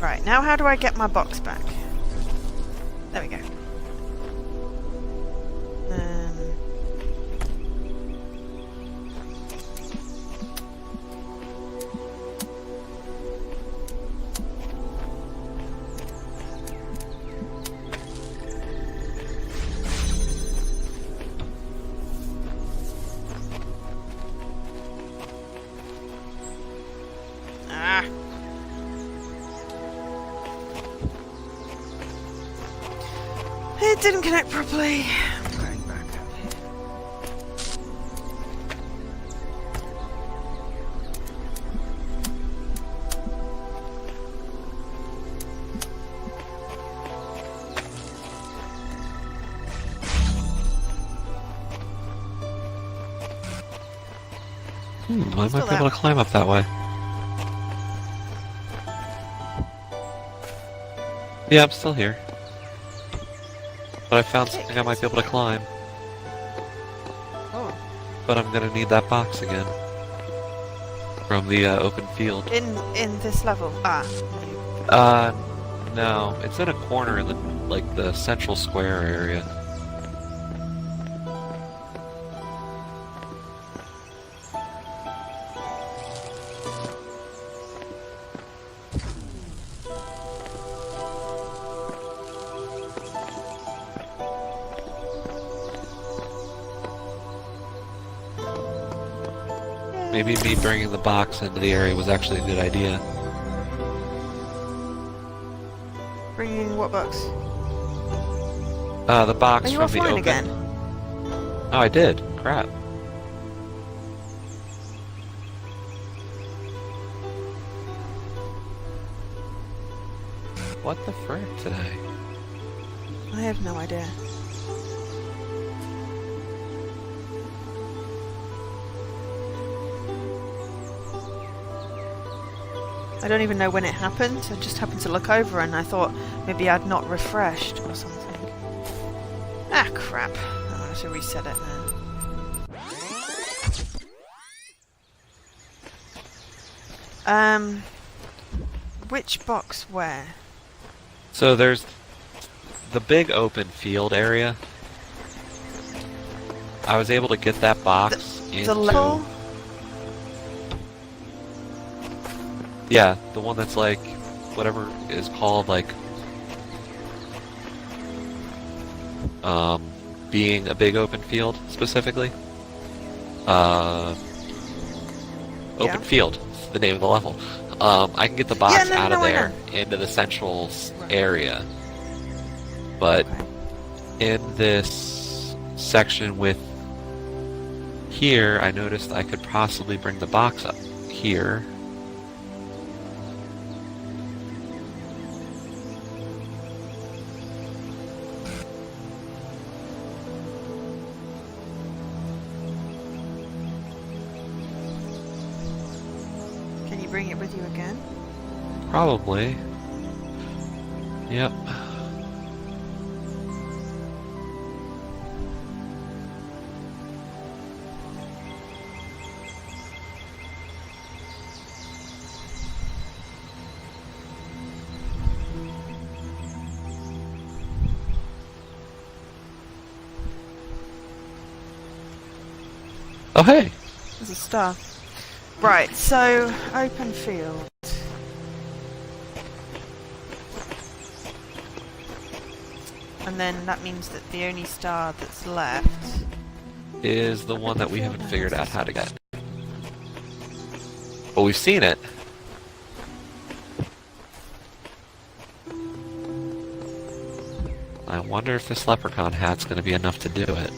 Right, now how do I get my box back? There we go. It didn't connect properly. I'm going back up here. I might be able to climb up that way. Yeah, I'm still here. But I found something I might be able to climb. Oh. But I'm gonna need that box again. From the open field. In this level? No. It's in a corner in the, like, the central square area. Maybe me bringing the box into the area was actually a good idea. Bringing what box? The box from the open. Again? Oh, I did. Crap. What the frick today? I have no idea. I don't even know when it happened. I just happened to look over and I thought maybe I'd not refreshed or something. Ah, crap. I'll have to reset it now. Which box where? So there's the big open field area. I was able to get that box into... The level? Yeah, the one that's like, whatever is called, like, being a big open field, specifically. Open field is the name of the level. I can get the box out of there into the central area. But in this section with here, I noticed I could possibly bring the box up here. Bring it with you again? Probably. Yep. Oh, hey! There's a star. Right, so, open field. And then that means that the only star that's left... is the one that we haven't figured out how to get. But we've seen it. I wonder if this leprechaun hat's going to be enough to do it.